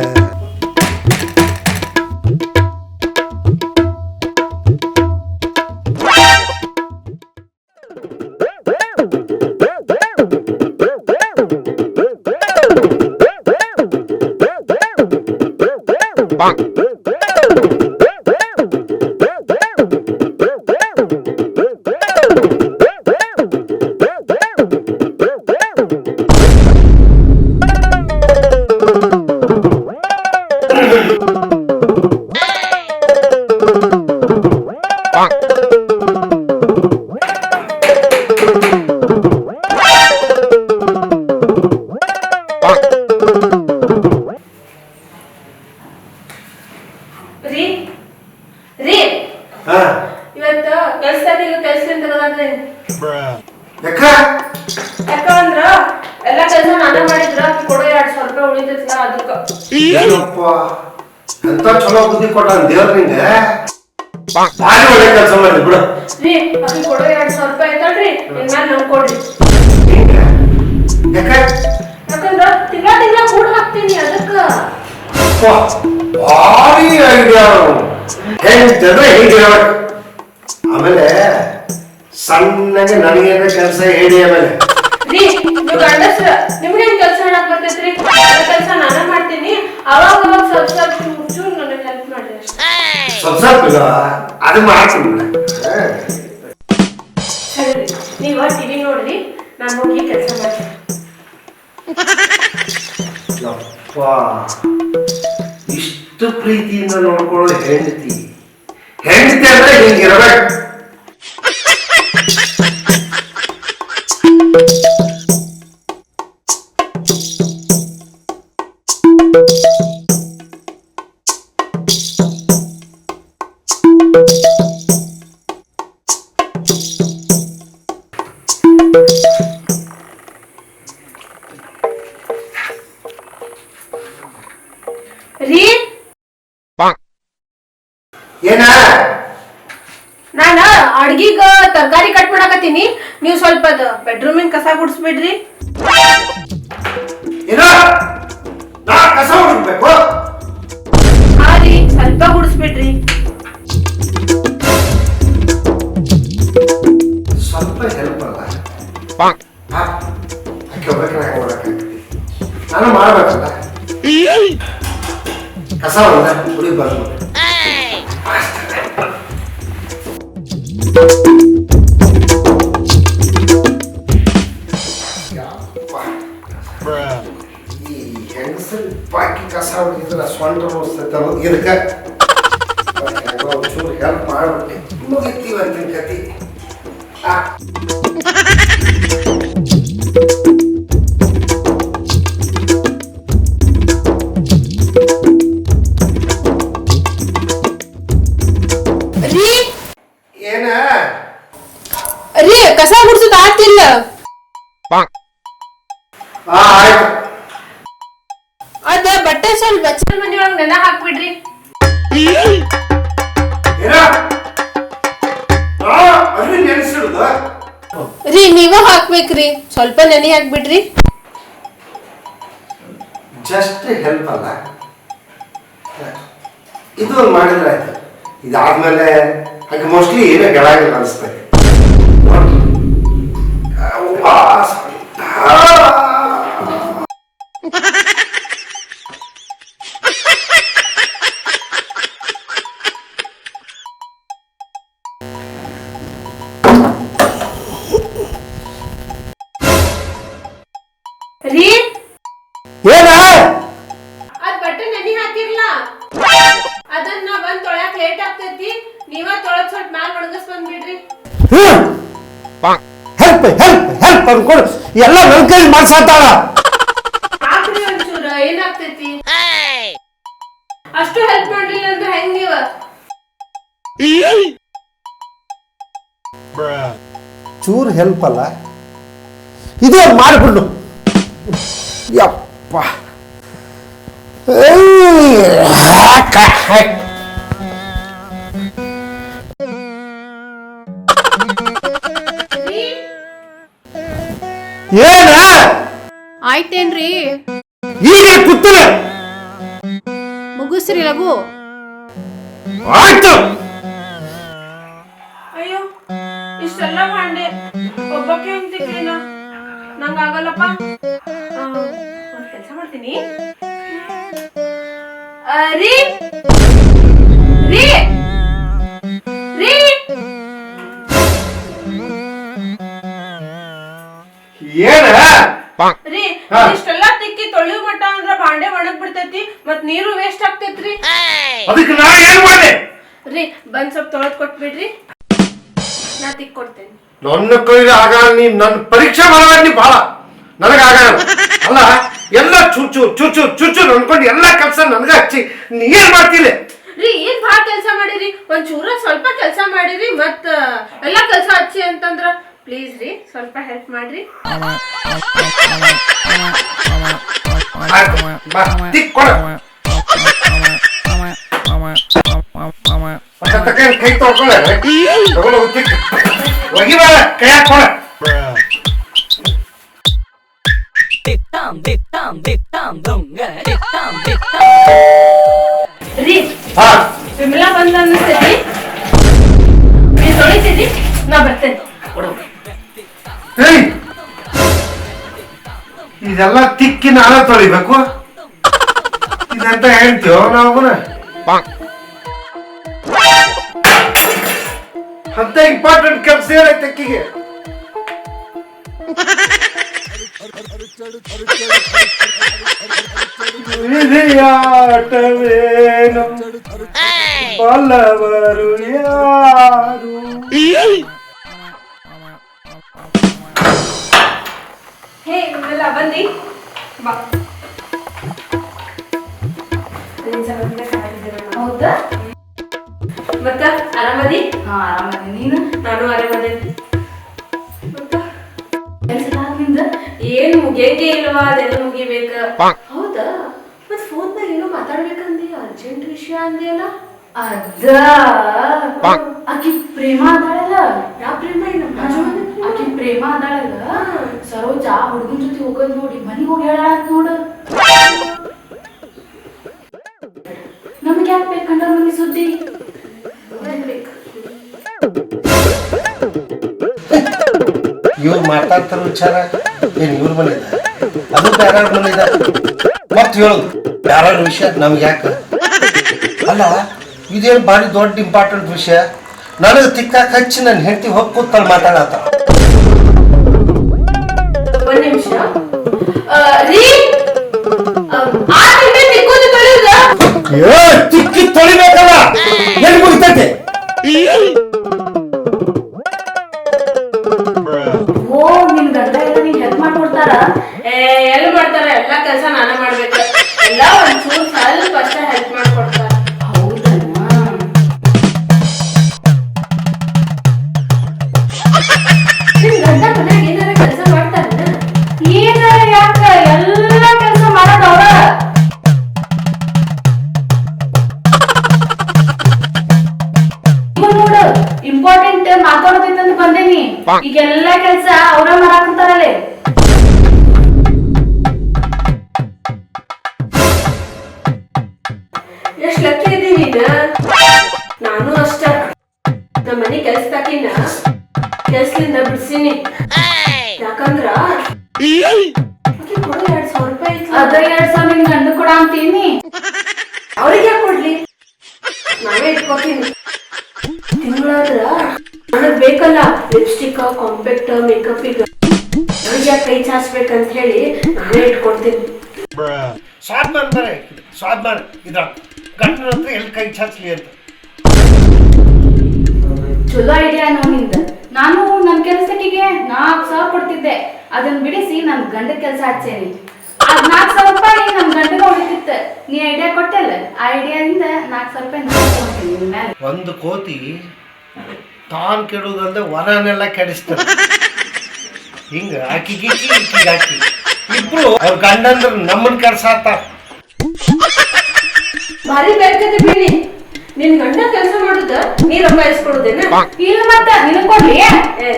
ಇವತ್ತು ಕೆಲ್ಸದಿಂದ ಯಾಕಂದ್ರ ಎಲ್ಲಾ ಕೆಲ್ಸ ನಾನೇ ಮಾಡಿದ್ರ ಕೊಡೋ 200 ರೂಪಾಯಿ ಉಳಿತೈತಿಲ್ಲ ಅದಕ್ಕ. ಏನಪ್ಪ ಎಂತ ಚಲೋ ಬುದ್ಧಿ ಕೊಟ್ಟ ದೇವ್ರ ನಿಂಗೆ. ಭಾರಿ ಒಳ್ಳೆ ಕೆಲಸ ಮಾಡಿ ಬಿಡು. ರೀ ಅಕ್ಕಿ ಕೊಡೋ 200 ರೂಪಾಯಿ ಐತಲ್ರಿ, ಇನ್ಮೇಲೆ ನಮ್ಗೆ ಕೊಡ್ರಿ. ಯಾಕಂದ್ರ ತಿಂಗಳ ಕೂಡ ಹಾಕ್ತೀನಿ ಅದಕ್ಕ. ಭಾರಿ ಐಡಿಯಾ. ಹೆಂಗಿದ್ರೆ ಹೀಗೆ ಆಮೇಲೆ ಸಣ್ಣಗೆ ನನಗೇನ ಕೆಲಸ ಹೇಳಿ. ಆಮೇಲೆ ರೀ ನೀವು ಗಂಡಸ್ರ ನಿಮ್ಗೇನ್ ಕೆಲಸ ಮಾಡಕ್ ಬರ್ತೈತ್ರಿ? ಕೆಲಸ ನಾನೇ ಮಾಡ್ತೀನಿ. ಅವಾಗ ಸ್ವಲ್ಪ ಚೂರು ನನಗೆ ಹೆಲ್ಪ್ ಮಾಡ್ರಿ ಅಷ್ಟೇ. ಸ್ವಲ್ಪ ಅದು ಮಾಡ್ತೀನಿ. ಸರಿ ನೀವ ಟಿವಿ ನೋಡ್ರಿ, ನಾನು ಹೋಗಿ ಕೆಲಸ ಮಾಡ್ತೀನಿ. ಇಷ್ಟು ಪ್ರೀತಿಯಿಂದ ನೋಡ್ಕೊಳ್ಳೋ ಹೆಂಡತಿ ಅಂದ್ರೆ ಹಿಂಗಿರ್ಬೇಕು. ರೀ ಏನ ನಾನ ಅಡ್ಗಿಗ ತರಕಾರಿ ಕಟ್ ಮಾಡಾಕತ್ತೀನಿ, ನೀವು ಸ್ವಲ್ಪ ಬೆಡ್ರೂಮಿನ ಕಸ ಗುಡಿಸ್ಬಿಡ್ರಿ. ಏನೋ ನಾ ಕಸ ಹುಡುಕ್ಬೇಕು? ಹಾ ರೀ, ಸ್ವಲ್ಪ ಗುಡಿಸ್ಬಿಡ್ರಿ. ಸ್ವಲ್ಪ ಹೆಲ್ಪ್ ಅಲ್ಲ, ನಾನು ಮಾಡ್ಬೇಕಲ್ಲ. ಕಸ ಹುಡುಗಿ ಬರ್ಬೋದು. ಈ ಹೆಂಗಸರು ಬಾಕಿ ಕಸ ಹೊಡಿದ್ರೆ ಸೊಂಟ ನೋಡ್ತೈತಲ್ಲ, ಇದಕ್ಕೆ ಒಂಚೂರು ಹೆಲ್ಪ್ ಮಾಡ್ಬಿಟ್ಟೆ ಮುಗಿತೀವಿ ಅಂತಿನ ಕತಿ. ಏನ ರೀ ಕಸ ಗುಡ್ಸೋದು ಆಗ್ತಿಲ್ಲ. ಆಯ್ತು, ಅದ ಬಟ್ಟೆ ಸ್ವಲ್ಪ ಬಚ್ಚಲ ಮನಿ ಒಳಗ್ ನೆನ ಹಾಕ್ಬಿಡ್ರಿ. ಅದ್ರಿ ನೆನೆಸಿಡುದ ರೀ ನೀವ ಹಾಕ್ಬೇಕ್ರಿ, ಸ್ವಲ್ಪ ನೆನೆ ಹಾಕ್ಬಿಡ್ರಿ. ಜಸ್ಟ್ ಹೆಲ್ಪ್ ಅಲ್ಲ, ಇದು ಮಾಡಿದ್ರೆ ಆಯ್ತು. ಇದಾದ್ಮೇಲೆ ಹಾಗೆ ಮೋಸ್ಟ್ಲಿ ಏನೋ ಗೆಳಾಗಿಲ್ಲ ಅನಿಸ್ತದೆ. ರೀ ಏನ ಅದ್ ಬಟ್ಟೆ ನೆನೆ ಹಾಕಿರ್ಲ, ಅದನ್ನ ಬಂದ್ ತೊಳ್ಯಾಕ್ ಲೇಟ್ ಆಗ್ತೈತಿ. ನೀವ ತೊಳದ್ ಸ್ವಲ್ಪ ಮ್ಯಾಲ್ ಒಣಗಸ್ ಬಂದ್ಬಿಡ್ರಿ. ಹೆಲ್ಪ್ ಹೆಲ್ಪ್ ಹೆಲ್ಪ್ ಅನ್ಕೊಂಡು ಎಲ್ಲ ನನ್ ಕೈ ಮಾಡ್ಸಾತಾಳ. ಹಾಕ್ರಿ ಒಂಚೂರ, ಏನಾಗ್ತೈತಿ? ಅಷ್ಟು ಹೆಲ್ಪ್ ಮಾಡ್ಲಿಲ್ಲ ಅಂದ್ರೆ ಹೆಂಗ್ ನೀವ? ಚೂರು ಹೆಲ್ಪ್ ಅಲ್ಲ, ಇದು ಮಾಡಿಬಿಡು. ಯಪ್ಪ ಏನ ಆಯ್ತೇನ್ರಿ? ಈಗ ಕೂತಲ್ಲ ಮುಗಿಸ್ರಿ ಲಘು. ಆಯ್ತು. ಅಯ್ಯೋ ಇಷ್ಟೆಲ್ಲ ಮಾಡ್ದೆ, ಒಬ್ಬಕ್ಕೆ ಅಂತಿದ್ದೇನ? ನಂಗ ಆಗಲ್ಲಪ್ಪ. ಒಂದ್ ಕೆಲ್ಸ ಮಾಡ್ತೀನಿ. ರೀ ರೀ ರೀ ಏನ ರೀ ಇಷ್ಟೆಲ್ಲ ತಿಕ್ಕಿ ತೊಳೆಯೋ ಮಟ್ಟ ಅಂದ್ರ ಬಾಂಡೆ ಒಣಗ್ ಬಿಡ್ತೈತಿ, ಮತ್ ನೀರು ವೇಸ್ಟ್ ಆಗ್ತೈತ್ರಿ. ಅದಕ್ಕೆ ನಾ ಏನ್ ಮಾಡಿ? ರೀ ಬಂದ್ ಸ್ವಲ್ಪ ತೊಳೆದ್ ಕೊಟ್ಬಿಡ್ರಿ, ನಾ ತಿಕ್ ಕೊಡ್ತೇನೆ. ನನ್ನ ಕೈಲಿ ಆಗ ನನ್ನ ಪರೀಕ್ಷೆ ಮಾಡಬೇಡಿ ಬಹಳ, ನನಗಾಗ ಅಲ್ಲ. ಎಲ್ಲ ಚುಚ್ಚು ಚುಚ್ಚು ಚುಚ್ಚು ಅನ್ಕೊಂಡು ಎಲ್ಲ ಕೆಲಸ ನನಗ ಹಚ್ಚಿ ನೀ ಏನ್ ಮಾಡ್ತಿಲ್ಲ? ರೀ ಏನ್ ಭಾಳ ಕೆಲ್ಸ ಮಾಡಿರಿ, ಒಂಚೂರ ಸ್ವಲ್ಪ ಕೆಲ್ಸ ಮಾಡಿರಿ, ಮತ್ ಎಲ್ಲಾ ಕೆಲ್ಸ ಹಚ್ಚಿ ಅಂತಂದ್ರ ಪ್ಲೀಸ್ ರೀ ಸ್ವಲ್ಪ ಹೆಲ್ಪ್ ಮಾಡ್ರಿ. ತಿಕ್ ಕೊಡ, ಕೈ ತೊಳ್ಕೊಳ್ಳ ತಗೊಂಡು ತಿಕ್ ಒಗಿಬೇಡ, ಕೈ ಹಾಕೊಳ. ರೀ ವಿಮಲಾ ಬಂದ ಅನ್ನಿಸ್ತೈತಿ, ನೀವ್ ತೊಳಿತೀರಿ, ನಾ ಬರ್ತೇನೆ. ಇದೆಲ್ಲ ತಿಕ್ಕಿ ನಾಳೆ ತೊಳಿಬೇಕು, ಇದಂತ ಹೇಳ್ತೀವೋ ನಾವು? ಅಂತ ಇಂಪಾರ್ಟೆಂಟ್ ಕೆಲಸ ಏನೈತೆ ಅಕ್ಕಿಗೆ? ವಿಧಿಯಾಟವೇನು ಬಲ್ಲವರು ಯಾರು? ಹೇ ವಿಮಲಾ ಬಂದಿ ಬಾ. ಹೌದಾ? ಮತ್ತ ಆರಾಮದಿ? ಹಾ ಆರಾಮದಿ. ನೀನು? ನಾನು ಆರಾಮದೇನಿ. ನಿಂದ ಏನ್ ಮುಗಿಯಂಗೆ ಇಲ್ವಾ? ಅದೆಲ್ಲ ಮುಗಿಬೇಕ. ಹೌದಾ? ಮತ್ ಫೋನ್ದಾಗ ಏನೋ ಮಾತಾಡ್ಬೇಕಂದಿ, ಅರ್ಜೆಂಟ್ ವಿಷಯ ಅಂದಿಯಲ್ಲ? ಅದ ಆಕಿ ಪ್ರೇಮ ಅದಾಳಲ್ಲ. ಯಾವ ಪ್ರೇಮ? ಆಕಿ ಪ್ರೇಮ ಅದಾಳಲ್ಲ, ಸರೋಜಾ ಹುಡುಗನ ಜೊತೆ ಹೋಗೋದ್ ನೋಡಿ ಮನಿಗ್ ಹೋಗಿ ಹೇಳ ನೋಡು. ನಮ್ಗೆ ಯಾಕೆ ಬೇಕಂಡ ಮನಿ ಸುದ್ದಿ? ಇವ್ರು ಮಾತಾಡ್ತಾರ ವಿಚಾರ ಏನ್ ಇವ್ರ ಮನೆದ, ಅದು ಬೇರೆ ಮನೆದ. ಮತ್ ಹೇಳುದು ಬೇರೆ ವಿಷಯ ನಮ್ಗೆ ಯಾಕೆ? ಅಲ್ಲ ಇದೇನು ಭಾರಿ ದೊಡ್ಡ ಇಂಪಾರ್ಟೆಂಟ್ ವಿಷಯ. ನನಗೆ ತಿಕ್ಕಾಕ ಹಚ್ಚಿ ನನ್ನ ಹೆಂಡತಿ ಹೋಗಿ ಕೂತಾಳ ಮಾತಾಡತ್ತ. ಒಂದ್ ನಿಮಿಷ ರೀ, ಆ ತಿಂಡಿ ತಿಕ್ಕೋದು ತೊಳೆಯುದ? ತಿಕ್ಕಿ ತೊಳಿಬೇಕಲ್ಲ, ಎಲ್ಲಿ ಮುಗಿತೈತೆ? ಓ ನಿನ್ ಗಂಡ ಎಲ್ಲ ನಿಂಗೆ ಹೆಲ್ಪ್ ಮಾಡ್ಕೊಡ್ತಾರ? ಎಲ್ಲಿ ಮಾಡ್ತಾರ? ಎಲ್ಲಾ ಕೆಲ್ಸ ನಾನ ಮಾಡ್ಬೇಕು. ಎಲ್ಲ ಒಂಚೂರು ಸ್ವಲ್ಪ ಅಷ್ಟೇ ಹೆಲ್ಪ್ ಮಾಡ್ಕೊಡ್ತಾರ. ನಿಮ್ ಗಂಡ ಮನ್ಯಾಗ ಏನಾರ ಕೆಲ್ಸ ಮಾಡ್ತಾರ? ಏನಾರ ಯಾಕ ಎಲ್ಲ ಕೆಲಸ ಮಾಡೋದವ್ರ? ಈಗೆಲ್ಲ ಕೆಲ್ಸ ಅವ್ರ ಮಾಡಾಕಂತಾರಲ್ಲೇ. ಎಷ್ಟ್ ಲಕ್ಕಿ ಇದೀನಿ ಈಗ. ನಾನು ಅಷ್ಟ ನಮ್ಮ ಮನೆ ಕೆಲ್ಸದಾಕಿನ ಕೆಲ್ಸದಿಂದ ಬಿಡ್ಸೀನಿ. ಯಾಕಂದ್ರ ಕೊಡು 2,000 ರೂಪಾಯಿ. ಅದ 2,000 ನಿನ್ ಗಂಡು ಕೊಡ ಅಂತೀನಿ. ಅವ್ರಿಗೆ ಯಾಕೆ ಕೊಡ್ಲಿ, ನಾನೇ ಇಟ್ಕೋತೀನಿ. ತಿಂಗಳಾದ್ರ ನನಗ್ ಬೇಕಲ್ಲ ಲಿಪ್ಸ್ಟಿಕ್, ಕಾಂಪ್ಯಾಕ್ಟ್, ಮೇಕಪ್. ಈಗ ನನಗೆ ಯಾಕೆ ಕೈ ಚಾಚ್ಬೇಕಂತ ಹೇಳಿ ನಾನೇ ಇಟ್ಕೊಡ್ತೀನಿ. ಸ್ವಾದ್ಮಾನ ಬರೇ ಸ್ವಾದ್ಮಾನ ಇದ್ರ ಗಂಡನ ಹತ್ರ ಎಲ್ಲಿ ಕೈ ಚಾಚ್ಲಿ ಅಂತ. ಚಲೋ ಐಡಿಯಾ ನಿಂದ. ನಾನು ನನ್ ಕೆಲ್ಸಕ್ಕಿಗೆ 4,000 ಕೊಡ್ತಿದ್ದೆ. ಅದನ್ನ ಬಿಡಿಸಿ ನನ್ ಗಂಡ ಕೆಲ್ಸ ಹಚ್ಚೇನಿ. ಅದ್ 4,000 ರೂಪಾಯಿ ನನ್ ಗಂಡಗ ಹೊಡಿತಿತ್ತ. ನೀ ಐಡಿಯಾ ಕೊಟ್ಟಲ್ಲ, ಆ ಐಡಿಯಾದಿಂದ 4,000 ರೂಪಾಯಿ ನಾನು ತಗೊಂತೀನಿ ನಿನ್ ಮ್ಯಾಲೆ. ಒಂದು ಕೋತಿ ತಾನ್ ಕೆಡುವುದಲ್ದೆ ವರನೆಲ್ಲ ಕೆಡಿಸ್ತಾರೆ. ಹಿಂಗ ಆಕಿಗೆ ಹಾಕಿ ಇಬ್ರು ಅವ್ರ ಗಂಡಂದ್ರ ನಮ್ಮನ್ ಕೆಡ್ಸಾತ. ಭಾರಿ ಬೇಕತೆ ಬೀಳಿ. ನಿನ್ ಗಂಡ ಕೆಲಸ ಮಾಡುದ ನೀ ರೊಕ್ಕ ಇಸ್ಕೊಡುದೇನ? ಇಲ್ಲ ಮತ್ತ ನಿನಗ್ ಕೊಡ್ಲಿ?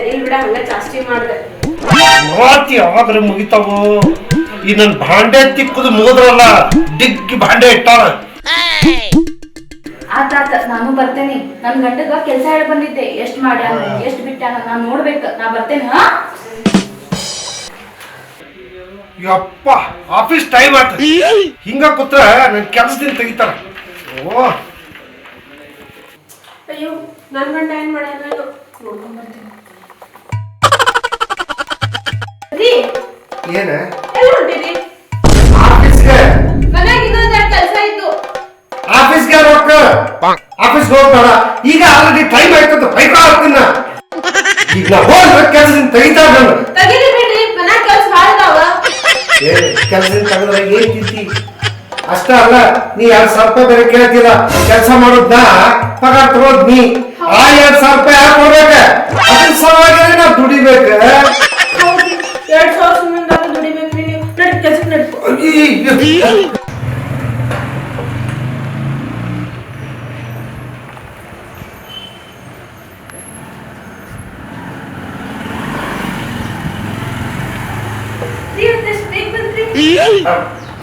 ಇಲ್ ಬಿಡ, ಹಂಗ ಜಾಸ್ತಿ ಮಾಡ್ದೆ ಮಾತಿ ಯಾವಾಗ್ರೆ ಮುಗಿತಾವು. ಈ ನನ್ ಭಾಂಡೆ ತಿಕ್ಕುದು ಮುಗಿದ್ರಲ್ಲ, ದಿಗ್ಗಿ ಭಾಂಡೆ ಇಟ್ಟಾಳ. ಆತಾತ, ನಾನು ಬರ್ತೇನಿ. ನನ್ ಗಂಡಗ ಕೆಲ್ಸ ಹೇಳಿ ಬಂದಿದ್ದೆ. ಎಷ್ಟ್ ಮಾಡ್ಯಾನ, ಎಷ್ಟ್ ಬಿಟ್ಟಾನ ನಾನ್ ನೋಡ್ಬೇಕ. ನಾ ಬರ್ತೇನೆ. ಹಾ, ಯಪ್ಪ ಆಫೀಸ್ ಟೈಮ್ ಆತ. ಹಿಂಗ ಕೂತ್ರ ನನ್ ಕೆಲ್ಸದಿಂದ ತೆಗಿತಾರ. ಓ ಅಯ್ಯೋ, ನನ್ ಗಂಡ ಏನ್ ಮಾಡ್ಯಾನ ನೋಡ್ಕೊಂಡ್ ಬರ್ತೀನಿ. ಏನ ಎಲ್ಲಿ ಹೊಂಟಿರಿ? ಆಫೀಸ್ಗೆ. ಮನ್ಯಾಗ ಇನ್ನೊಂದ್ ಎರಡು ಕೆಲಸ ಇತ್ತು. ಆಫೀಸ್ಗೆ ರೊಕ್ಕ ಆಫೀಸ್ಗೆ ಹೋಗ್ತಾರ. ಈಗ ಆಲ್ರೆಡಿ ಟೈಮ್ ಆಯ್ತದ. ಬೈಕ ಹಾಕ್ತೀನ. ಈಗ ನಾ ಹೋದ್ರೆ ಕೆಲ್ಸದಿಂದ ತೆಗಿತಾರ. ನನ್ನ ತಗಿರಿ ಬಿಡ್ರಿ, ಮನ್ಯಾಗ ಕೆಲಸ ಭಾಳ ಅದಾವ. ಕೆಲ್ಸದಿಂದ ತೆಗೆದ್ರೆ ಏನ್ ತಿಂತಿ? ಅಷ್ಟ ಅಲ್ಲ, ನೀ 2,000 ರೂಪಾಯಿ ಬೇರೆ ಕೇಳ್ತಿಲ್ಲ. ಕೆಲಸ ಮಾಡೋದ್ನ ಪಗಾರ ತಗೋದ್ ನೀ. ಆ 2,000 ರೂಪಾಯಿ ಯಾಕೆ ಕೊಡ್ಬೇಕ? ಅದ್ರ ಸಲುವಾಗಿ ನಾವ್ ದುಡಿಬೇಕ. 2,000 ಸುಮ್ಮನೆ ದುಡಿಬೇಕ್ರಿ ನೀವು. ನಡಿ ಕೆಲ್ಸಕ್ಕೆ ನಡಿ.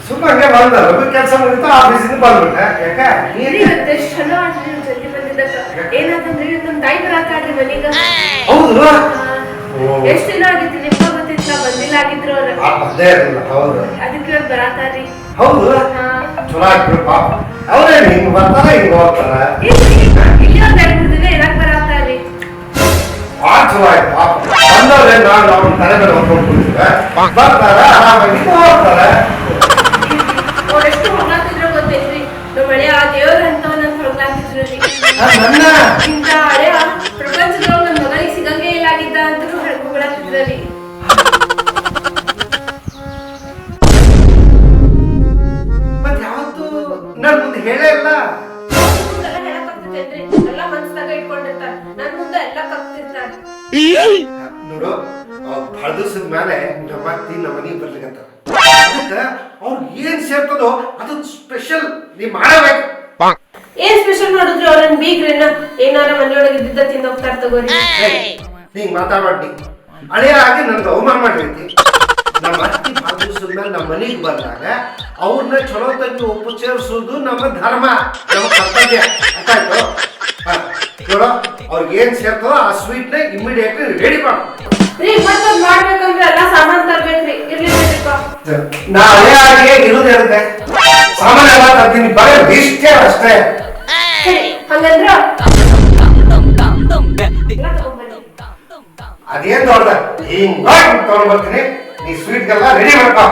ಸುಮ್ಮನೆ ಬಂದ ಕೆಲಸ ಮುಗಿತು, ಆಫೀಸಿಂದ ಬಂದ್ಬಿಟ್ಟ. ಯಾಕ ಚಲೋ ಆದ್ರಿ ನೀವು ಜಲ್ದಿ ಬಂದಿದ್ದಕ್ಕ. ಏನಾತಂದ್ರಿ, ನಮ್ ತಾಯಿ ಬರಾತಾಳ್ರಿ ಮನೀಗ. ಹೌದು. ಎಷ್ಟ್ ದಿನ ಆಗಿತ್ತು ನಿಮ್ಗ ಗೊತ್ತಿತ್ತ, ಬಂದಿಲ್ಲ ಆಗಿದ್ರು ಅವ್ರ. ಅದೇ ಇರಲಿಲ್ಲ. ಹೌದು ಅದಕ್ಕೆ ಇವತ್ತು ಬರಾತಾರ್ರಿ. ಹೌದು. ಚಲೋ ಆಗ್ಬಿಡು ಪಾಪ. ಅವ್ರೇ ಹಿಂಗ್ ಬರ್ತಾರ ಹಿಂಗ್ ಹೋಗ್ತಾರ. ಇಲ್ಲಿ ಒಂದ್ 2-3 ದಿನ ಇರಾಕ್ ಬರಾತಾರ್ರಿ. ಭಾಳ ಚಲೋ ಆಯ್ತು ಪಾಪ. ಬಂದವ್ರೆ ನಾವು ಅವ್ನ ತಲೆ ಮೇಲೆ ಹೊತ್ಕೊಂಡ್ ಕೂತಿದ್ವಿ. ಬರ್ತಾರ, ಆರಾಮಾಗಿ ಹೋಗ್ತಾರ. ಅವ್ರೆಷ್ಟು ಹೊಗಳಾತಿದ್ರು ಗೊತ್ತೈತ್ರಿ. ನಮ್ಮ ಹಳೆಯ ದೇವ್ರ ಅಂತವನ್ನಂತ ಹೊಗಳಾತಿದ್ರು ರೀ. ನನ್ನ ಇಂಥ ಹಳೆಯ ಪ್ರಪಂಚದೊಳಗ ನನ್ ಮಗನಿಗೆ ಸಿಗಂಗೆ ಇಲ್ಲ ಆಗಿದ್ದ ಅಂತಲೂ ಹೊಗಳಾತಿದ್ರು ರೀ. ಮತ್ ಯಾವತ್ತು ನನ್ ಮುಂದೆ ಹೇಳೇ ಇಲ್ಲ. ಎಲ್ಲ ಹೇಳಕ್ಕಾಗ್ತೈತೇನ್ರಿ? ಎಲ್ಲ ಮನ್ಸ್ನಾಗ ಇಟ್ಕೊಂಡಿರ್ತಾರ. ನನ್ ಮುಂದೆ ಎಲ್ಲ ಕಪ್ತಿರ್ತಾರ. ನೋಡು, ಬಹಳ ದಿವಸದ ಮೇಲೆ ನಮ್ಮ ಅತ್ತಿ ನಮ್ಮ ಮನೆಗೆ ಬರ್ಲಿಕ್ಕಂತ. ಅದಕ್ಕೆ ಅವ್ರು ಏನ್ ಸೇರ್ತದೋ ಅದು ಸ್ಪೆಷಲ್ ನೀ ಮಾಡಬೇಕು. ಏನ್ ಸ್ಪೆಷಲ್ ಮಾಡಿದ್ರು ಅವ್ರನ್ನ ಬೀಗ್ರೇನ ಏನಾರ ಮನೆಯೊಳಗೆ ಇದ್ದಿದ್ದ ತಿಂದು ಹೋಗ್ತಾರ ತಗೋರಿ. ಹಿಂಗ್ ಮಾತಾಡ್ಬಾರ್ದಿ. ಹಳೆಯ ಆಗಿ ನನ್ಗೆ ಅವಮಾನ ಮಾಡಿರ್ತಿ. ನಮ್ಮ ಅತ್ತಿ ಬಹಳ ದಿವಸದ ಮೇಲೆ ನಮ್ಮ ಮನೆಗೆ ಬಂದಾಗ ಅವ್ರನ್ನ ಚಲೋ ತಂಗಿ ಉಪಚರಿಸೋದು ನಮ್ಮ ಧರ್ಮ, ನಮ್ಮ ಕರ್ತವ್ಯ. ಅರ್ಥಾಯ್ತು? ನೋಡು, ಅವ್ರಿಗೆ ಏನ್ ಸೇರ್ತದೋ ಆ ಸ್ವೀಟ್ ನ ಇಮಿಡಿಯೇಟ್ಲಿ ರೆಡಿ ಮಾಡು. ರೀ ಮತ್ತೊಂದ್ ಮಾಡ್ಬೇಕಂದ್ರೆ ಎಲ್ಲ ಸಾಮಾನ್ ತರ್ಬೇಕ್ರಿ. ಇರ್ಲಿ ಬಿಡ್ರಿಪ್ಪ. ನಾ ಹಳೆ ಆಗಿ ಇರುದೇ ಇರುತ್ತೆ. ಸಾಮಾನ್ಯ ಎಲ್ಲ ತರ್ತೀನಿ, ಬರೀ ಇಷ್ಟೇ ಅಷ್ಟೇ. ಹಂಗಂದ್ರ ಎಲ್ಲ ತಗೊಂಡ್ಬನ್ನಿ. ಅದೇನ್ ದೊಡ್ಡ ಹಿಂಗ್ ತಗೊಂಡ್ ಬರ್ತೀನಿ. ನೀ ಸ್ವೀಟ್ಗೆಲ್ಲ ರೆಡಿ ಮಾಡ್ಕೋ.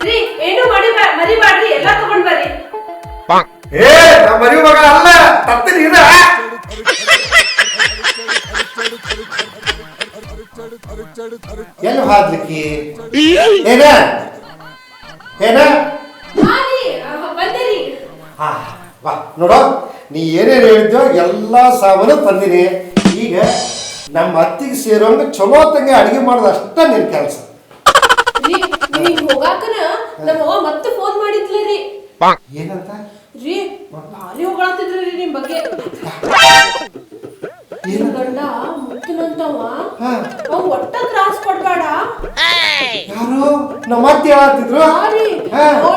ರೀ ಏನು ಮರಿಬೇಡ್ರಿ, ಎಲ್ಲ ತಗೊಂಡ್ ಬರ್ರಿ. ಏ ನಮ್ಮ ಮರಿ ಮಗ ಅಲ್ಲ, ತರ್ತೀನಿ ಇದ. ಎಲ್ಲಿ ಹಾದ್ಲಿಕ್ಕಿ? ಏನ ಏನ ಬಂದಿರಿ. ಬಾ ನೋಡು, ನೀ ಏನೇನು ಹೇಳಿದ್ಯೋ ಎಲ್ಲಾ ಸಾಮಾನು ತಂದಿನಿ. ಈಗ ನಮ್ಮ ಅತ್ತಿಗೆ ಸೇರೋಂಗ ಚಲೋ ತಂಗೆ ಅಡಿಗೆ ಮಾಡೋದು ಅಷ್ಟ ನಿನ್ ಕೆಲಸ. ರೀ ನೀವ್ ಹೋಗಾಕನ ನಮ್ಮ ಅವ್ವ ಮತ್ತೆ ಫೋನ್ ಮಾಡಿದ್ಲ ರೀ. ಏನಂತ? ರೀ ಭಾರಿ ಹೊಗಳಾತಿದ್ರಿ ನಿಮ್ ಬಗ್ಗೆ. ಗಂಡ ಮುತ್ತಿನಂತ ಏನಂತವ ಅವ್ ಒಟ್ಟ ತ್ರಾಸ್ ಕೊಡ್ಬೇಡ. ಯಾರು ನಮ್ಮ ಅತ್ತೆ ಹೇಳತ್ತಿದ್ರು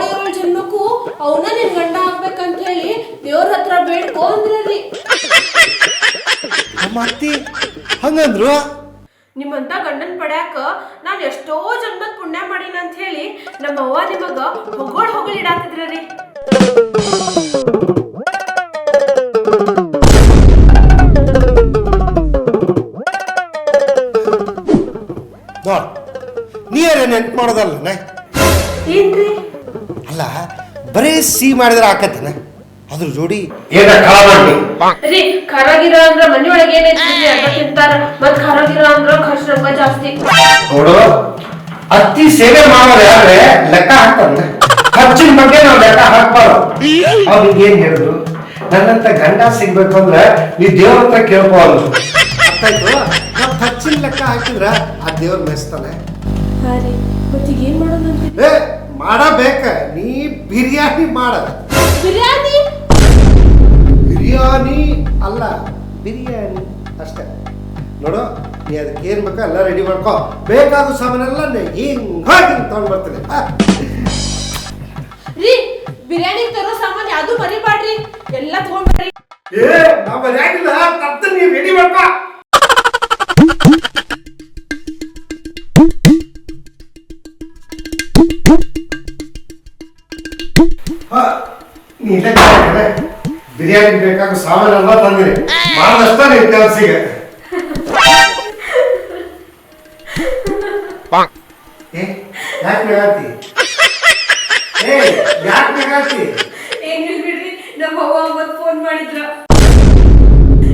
ಏಳು ಜನ್ಮಕ್ಕೂ ಅವನ ನಿನ್ ಗಂಡ ಆಗ್ಬೇಕಂತ ಹೇಳಿ ದೇವ್ರ ಹತ್ರ ಬೇಡ್ಕೊ ಅಂದ್ರಿ. ನಮ್ಮ ಅತ್ತಿ ಹಂಗಂದ್ರು. ನಿಮ್ಮಂತ ಗಂಡನ್ ಪಡ್ಯಾಕ ನಾನ್ ಎಷ್ಟೋ ಜನ್ಮದ ಪುಣ್ಯ ಮಾಡೀನ ಅಂತ ಹೇಳಿ ನಮ್ಮ ಅವ್ವ ನಿಮಗ ಹೊಗಳ್ ಇಡಾತಿದ್ರಿ. ನೋಡ್ ನೀ ನೆನ್ಪು ಮಾಡೋದಲ್ಲ ಏನ್ರಿ ಅಲ್ಲ, ಬರೀ ಸಿಹಿ ಮಾಡಿದ್ರೆ ಆಕತ್ತೇನ ಅದ್ರ ಜೋಡಿ ರೀ ಖಾರಾಗಿರ ಅಂದ್ರ ಮನಿ ಒಳಗೆ ಏನೈತಿ ಅದ ತಿಂತಾರ, ಮತ್ ಖಾರಾಗಿರ ಅಂದ್ರ ಖರ್ಚು ರೊಕ್ಕ ಜಾಸ್ತಿ. ನೋಡು, ಅತ್ತಿ ಸೇವೆ ಮಾಡೋರು ಯಾರೇ ಲೆಕ್ಕ ಹಾಕ್ತಾನ, ಖರ್ಚಿನ ಬಗ್ಗೆ ನಾವು ಲೆಕ್ಕ ಹಾಕ್ಬಾರ್ದು. ಅವ್ರಿಗೆ ಏನ್ ಹೇಳಿದ್ರು, ನನ್ನಂತ ಗಂಡ ಸಿಗ್ಬೇಕು ಅಂದ್ರ ನೀ ದೇವ್ರ ಹತ್ರ ಕೇಳ್ಕೋ ಅಂದ್ರು. ಅರ್ಥಾಯ್ತು? ನಾವು ಖರ್ಚಿನ ಲೆಕ್ಕ ಹಾಕಿದ್ರ ಆ ದೇವ್ರ ಮೆಸ್ತಾನೆ. ಏನ್ ಮಾಡೋದಂತ ಏ ಮಾಡಬೇಕ, ನೀ ಬಿರಿಯಾನಿ ಮಾಡ. ಬಿರಿಯಾನಿ ಬಿರಿಯಾನಿ ಅಲ್ಲ, ಬಿರಿಯಾನಿ ಅಷ್ಟೇ. ನೋಡು, ನೀ ಅದಕ್ಕೆ ಏನ್ ಬೇಕೋ ಎಲ್ಲ ರೆಡಿ ಮಾಡ್ಕೋ. ಬೇಕಾದ ಸಾಮಾನೆಲ್ಲ ಹಿಂಗಾಗಿ ತಗೊಂಡ್ ಬರ್ತೇನೆ. ರೀ ಬಿರಿಯಾನಿ ತರೋ ಸಾಮಾನ್ ಯಾವ್ದು ಮರಿಬಾಡ್ರಿ, ಎಲ್ಲ ತಗೊಂಡ್ಬರ್ರಿ. ಏ ನಾವು ಮರ್ಯಾಗಿಲ್ಲ, ತರ್ತೀನಿ, ನೀ ರೆಡಿ ಮಾಡ್ಕೋ. ಬಿರಿಯಾನಿ ಬೇಕಾದ ಸಾಮಾನೆಲ್ಲ ತಂದಿರಿ, ಮಾಡದಷ್ಟ ನಿನ್ ಕೆಲ್ಸಿಗೆ. ಯಾಕೆ ನಗಾತಿ? ಯಾಕೆ ನಗಾತಿ? ಏನಿಲ್ ಬಿಡ್ರಿ, ನಮ್ಮ ಅವ್ವ ಮತ್ ಫೋನ್ ಮಾಡಿದ್ರ,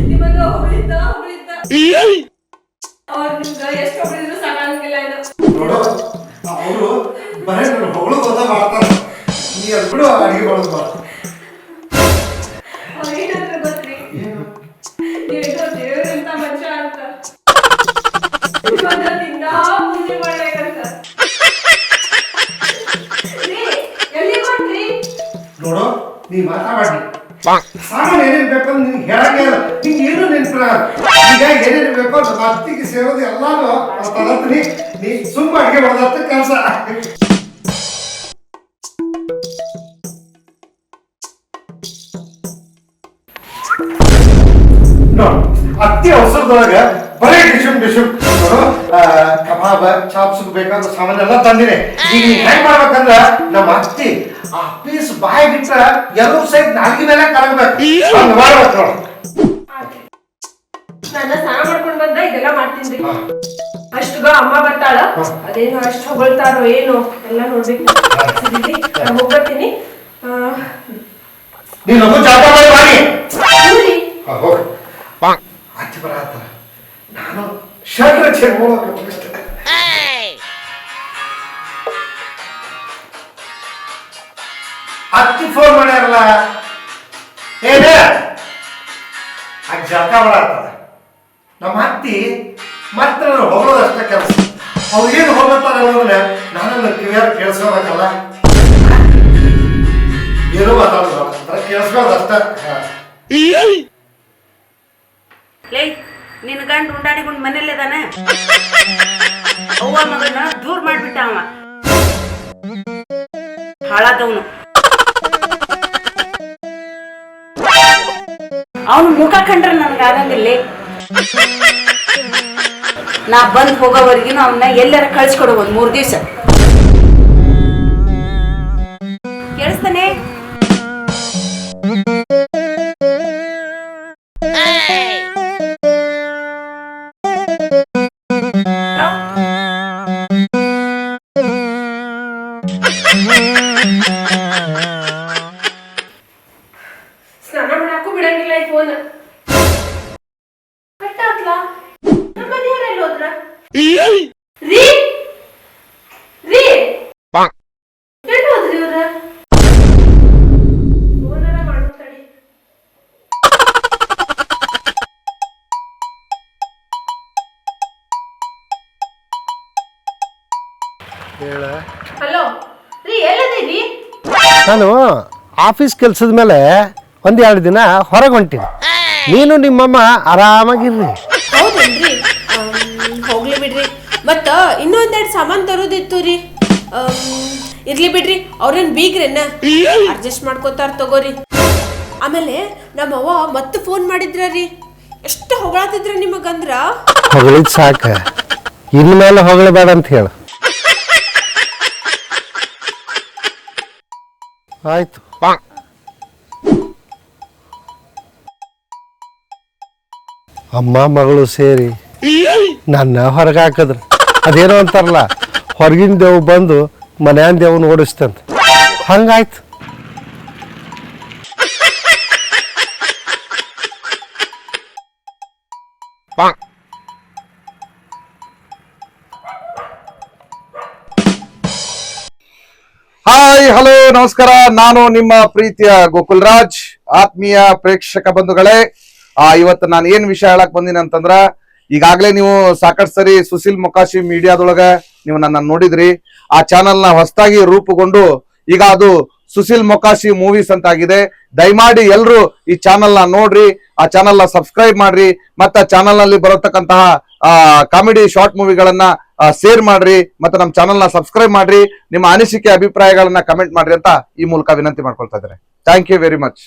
ನಿಮ್ಮನ್ನ ಹೊಗಳಿದ್ದ ಅವ್ರ ನಿಮ್ಗ ಎಷ್ಟು ಹೊಗಳಿದ್ರು ಸಾಕಾಗಿಲ್ಲ ಇದು. ನೋಡು, ಅವರು ಬರೀ ನನ್ನ ಹೊಗಳೋದು ಅದ ಮಾಡ್ತಾರ. ನೀ ಅದು ಬಿಡು, ಅಡಿಗೆ ಮಾಡೋದು ಮಾಡ. ಅವ್ರ ಏನಾದ್ರು ಗೊತ್ತ್ರಿ, ನೀವೇನೋ ದೇವ್ರಂತ ಮನುಷ್ಯ ಅಂತ, ಇವಾಗ ದಿನ ಪೂಜೆ ಮಾಡ್ಬೇಕಂತ. ಎಲ್ಲಿ ಕೊಟ್ರಿ? ನೋಡು, ನೀ ಮಾತಾಡಿ. ಸಾಮಾನು ಏನೇನು ಬೇಕಂದ್ರೆ ನಿನ್ಗೆ ಹೇಳಂಗೆ ಇಲ್ಲ, ನಿಂಗೆ ಏನು ನೆನಪಿಲ್ಲ. ಈಗ ಏನೇನು ಬೇಕೋ ನಮ್ಮ ಅತ್ತಿಗೆ ಸೇರೋದು ಎಲ್ಲಾನು ತರತ್ರಿ. ನೀ ಸುಮ್ಮ ಅಡಿಗೆ ಮಾಡೋದತ್ತ ಕೆಲಸ. ನೋಡು, ಅತ್ತಿ ಅವಸರದೊಳಗ ಬರೀ ಡಿಶುಮ್ ನೋಡು, ಕಬಾಬ್ ಚಾಪ್ಸ್ ಬೇಕಾದ ಸಾಮಾನೆಲ್ಲ ತಂದಿನಿ. ಈಗ ನೀ ಹೆಂಗ್ ಮಾಡ್ಬೇಕಂದ್ರ ನಮ್ಮ ಅತ್ತಿ ಆ ಪೀಸ್ ಬಾಯಿ ಬಿಟ್ರ ಎಲ್ಲರೂ ಸಹಿತ ನಾಲ್ಗಿ ಮೇಲೆ ಕರಗಬೇಕು. ಹಂಗ ಮಾಡ್ಬೇಕು ನೋಡು. ನನ್ನ ಸ್ನಾನ ಮಾಡ್ಕೊಂಡ್ ಬಂದ ಇದೆಲ್ಲ ಮಾಡ್ತೀನಿ. ಅಷ್ಟಗ ಅಮ್ಮ ಬರ್ತಾಳ, ಅದೇನು ಅಷ್ಟು ಹೊಗಳ್ತಾರೋ ಏನು ಎಲ್ಲ ನೋಡ್ಬೇಕು. ನಾನು ಹೋಗ್ಬರ್ತೀನಿ. ನೀ ನಮ್ಮ ಜಾಗ ಮಾಡಿ ಹೋಗಿ ಅತ್ತಿ ಬರತ್ತ. ನಾನು ಶರ್ಟ್ ಚೆಕ್ ಮಾಡೋಕೆ ಅತ್ತಿ ಫೋನ್ ಮಾಡ್ಯಾರಲ್ಲ, ಏನ ಜಳಕ ಮಾಡಾಡ್ತದ ನಮ್ಮ ಅತ್ತಿ. ಮತ್ತೆ ನಾನು ಹೋಗೋದಷ್ಟ ಕೆಲಸ. ಅವ್ರು ಏನು ಹೋಗ್ತಾರ ಅನ್ನೋದನ್ನ ನಾನು ಕಿವಿಯಾರ ಕೇಳಿಸ್ಕೋಬೇಕಲ್ಲ. ಏನೋ ಮಾತಾಡೋದು ಕೇಳಿಸ್ಕೊಳ್ಳೋದಷ್ಟ. ಲೇ, ನಿನ್ ಗಂಡ ಉಂಡಾಡಿಕೊಂಡು ಮನೇಲಿ ಅದಾನ. ಅವ್ವ ಮಗನ ದೂರ ಮಾಡ್ಬಿಟ್ಟ ಅವ, ಹಾಳಾದವನು. ಅವನು ಮುಖ ಕಂಡ್ರೆ ನನ್ಗೆ ಆಗಂಗಿಲ್ಲ. ನಾ ಬಂದ್ ಹೋಗೋವರೆಗಿನ ಅವನ್ನ ಎಲ್ಲಾರ ಕಳ್ಸಿಕೊಡು ಒಂದ್ 3 ದಿವಸ. ಕೇಳಿಸ್ತಾನೆ? ಸ್ನಾನ ಮಾಡಕ್ಕೂ ಬಿಡಂಗಿಲ್ಲ ಈ ಫೋನ್. ಕಟ್ಟಾತ್ಲಾ? ನಮ್ಮ ಮನೆಯವ್ರ ಎಲ್ಲಿ ಹೋದ್ರ? ರೀ ರೀ ಎಲ್ಲಿ ಹೋದ್ರಿ ಇವ್ರ? ಫೋನರ ಮಾಡು ತಡಿ. ಹಲೋ ರೀ, ಎಲ್ಲದಿರಿ? ನಾನು ಆಫೀಸ್ ಕೆಲಸದ ಮೇಲೆ 1-2 ದಿನ ಹೊರಗೆ ಹೊಂಟೀನಿ. ನೀನು ನಿಮ್ಮಮ್ಮ ಆರಾಮಾಗಿರ್ರಿ. ಹೌದೇನ್ರಿ? ಮತ್ತ ಇನ್ನೊಂದೆರಡು ಸಾಮಾನ್ ತರೋದಿತ್ತು ರೀ. ಇರ್ಲಿ ಬಿಡ್ರಿ, ಅವ್ರೇನ್ ಬೀಗ್ರೇನ, ಅಡ್ಜಸ್ಟ್ ಮಾಡ್ಕೋತಾರ ತಗೋರಿ. ಆಮೇಲೆ ನಮ್ಮವ್ವ ಮತ್ತೆ ಫೋನ್ ಮಾಡಿದ್ರ ರೀ, ಎಷ್ಟು ಹೊಗಳಾತಿದ್ರ ನಿಮಗಂದ್ರ. ಹೊಗಳಿದ್ ಸಾಕ, ಇನ್ಮೇಲೆ ಹೊಗಳಬೇಡ ಅಂತ ಹೇಳ. ಆಯ್ತು. ಅಮ್ಮ ಮಗಳು ಸೇರಿ ನನ್ನ ಹೊರಗೆ ಹಾಕಿದ್ರು. ಅದೇನೋ ಅಂತಾರಲ್ಲ, ಹೊರಗಿನ ದೇವ್ ಬಂದು ಮನ್ಯಾನ ದೇವ್ನ ಓಡಿಸ್ತಂತ, ಹಂಗಾಯ್ತು. ಹಾಯ್, ಹಲೋ, ನಮಸ್ಕಾರ. ನಾನು ನಿಮ್ಮ ಪ್ರೀತಿಯ ಗೋಕುಲ್ ರಾಜ್. ಆತ್ಮೀಯ ಪ್ರೇಕ್ಷಕ ಬಂಧುಗಳೇ, ಇವತ್ತು ನಾನು ಏನ್ ವಿಷಯ ಹೇಳಕ್ ಬಂದಿನಿ ಅಂತಂದ್ರ, ಈಗಾಗಲೇ ನೀವು ಸಾಕಷ್ಟು ಸರಿ ಸುಶೀಲ್ ಮೊಕಾಶಿ ಮೀಡಿಯಾದೊಳಗ ನೀವು ನನ್ನ ನೋಡಿದ್ರಿ. ಆ ಚಾನೆಲ್ ನ ಹೊಸದಾಗಿ ರೂಪುಗೊಂಡು ಈಗ ಅದು ಸುಶೀಲ್ ಮೊಕಾಶಿ ಮೂವೀಸ್ ಅಂತ ಆಗಿದೆ. ದಯಮಾಡಿ ಎಲ್ರು ಈ ಚಾನೆಲ್ ನ ನೋಡ್ರಿ, ಆ ಚಾನೆಲ್ ನ ಸಬ್ಸ್ಕ್ರೈಬ್ ಮಾಡ್ರಿ, ಮತ್ತೆ ಚಾನೆಲ್ ನಲ್ಲಿ ಬರತಕ್ಕಂತಹ ಕಾಮಿಡಿ ಶಾರ್ಟ್ ಮೂವಿಗಳನ್ನ ಶೇರ್ ಮಾಡ್ರಿ, ಮತ್ತೆ ನಮ್ಮ ಚಾನೆಲ್ ನ ಸಬ್ಸ್ಕ್ರೈಬ್ ಮಾಡ್ರಿ. ನಿಮ್ಮ ಅನಿಸಿಕೆ ಅಭಿಪ್ರಾಯಗಳನ್ನ ಕಮೆಂಟ್ ಮಾಡ್ರಿ ಅಂತ ಈ ಮೂಲಕ ವಿನಂತಿ ಮಾಡ್ಕೊಳ್ತಾ ಇದ್ದಾರೆ. Thank you very much.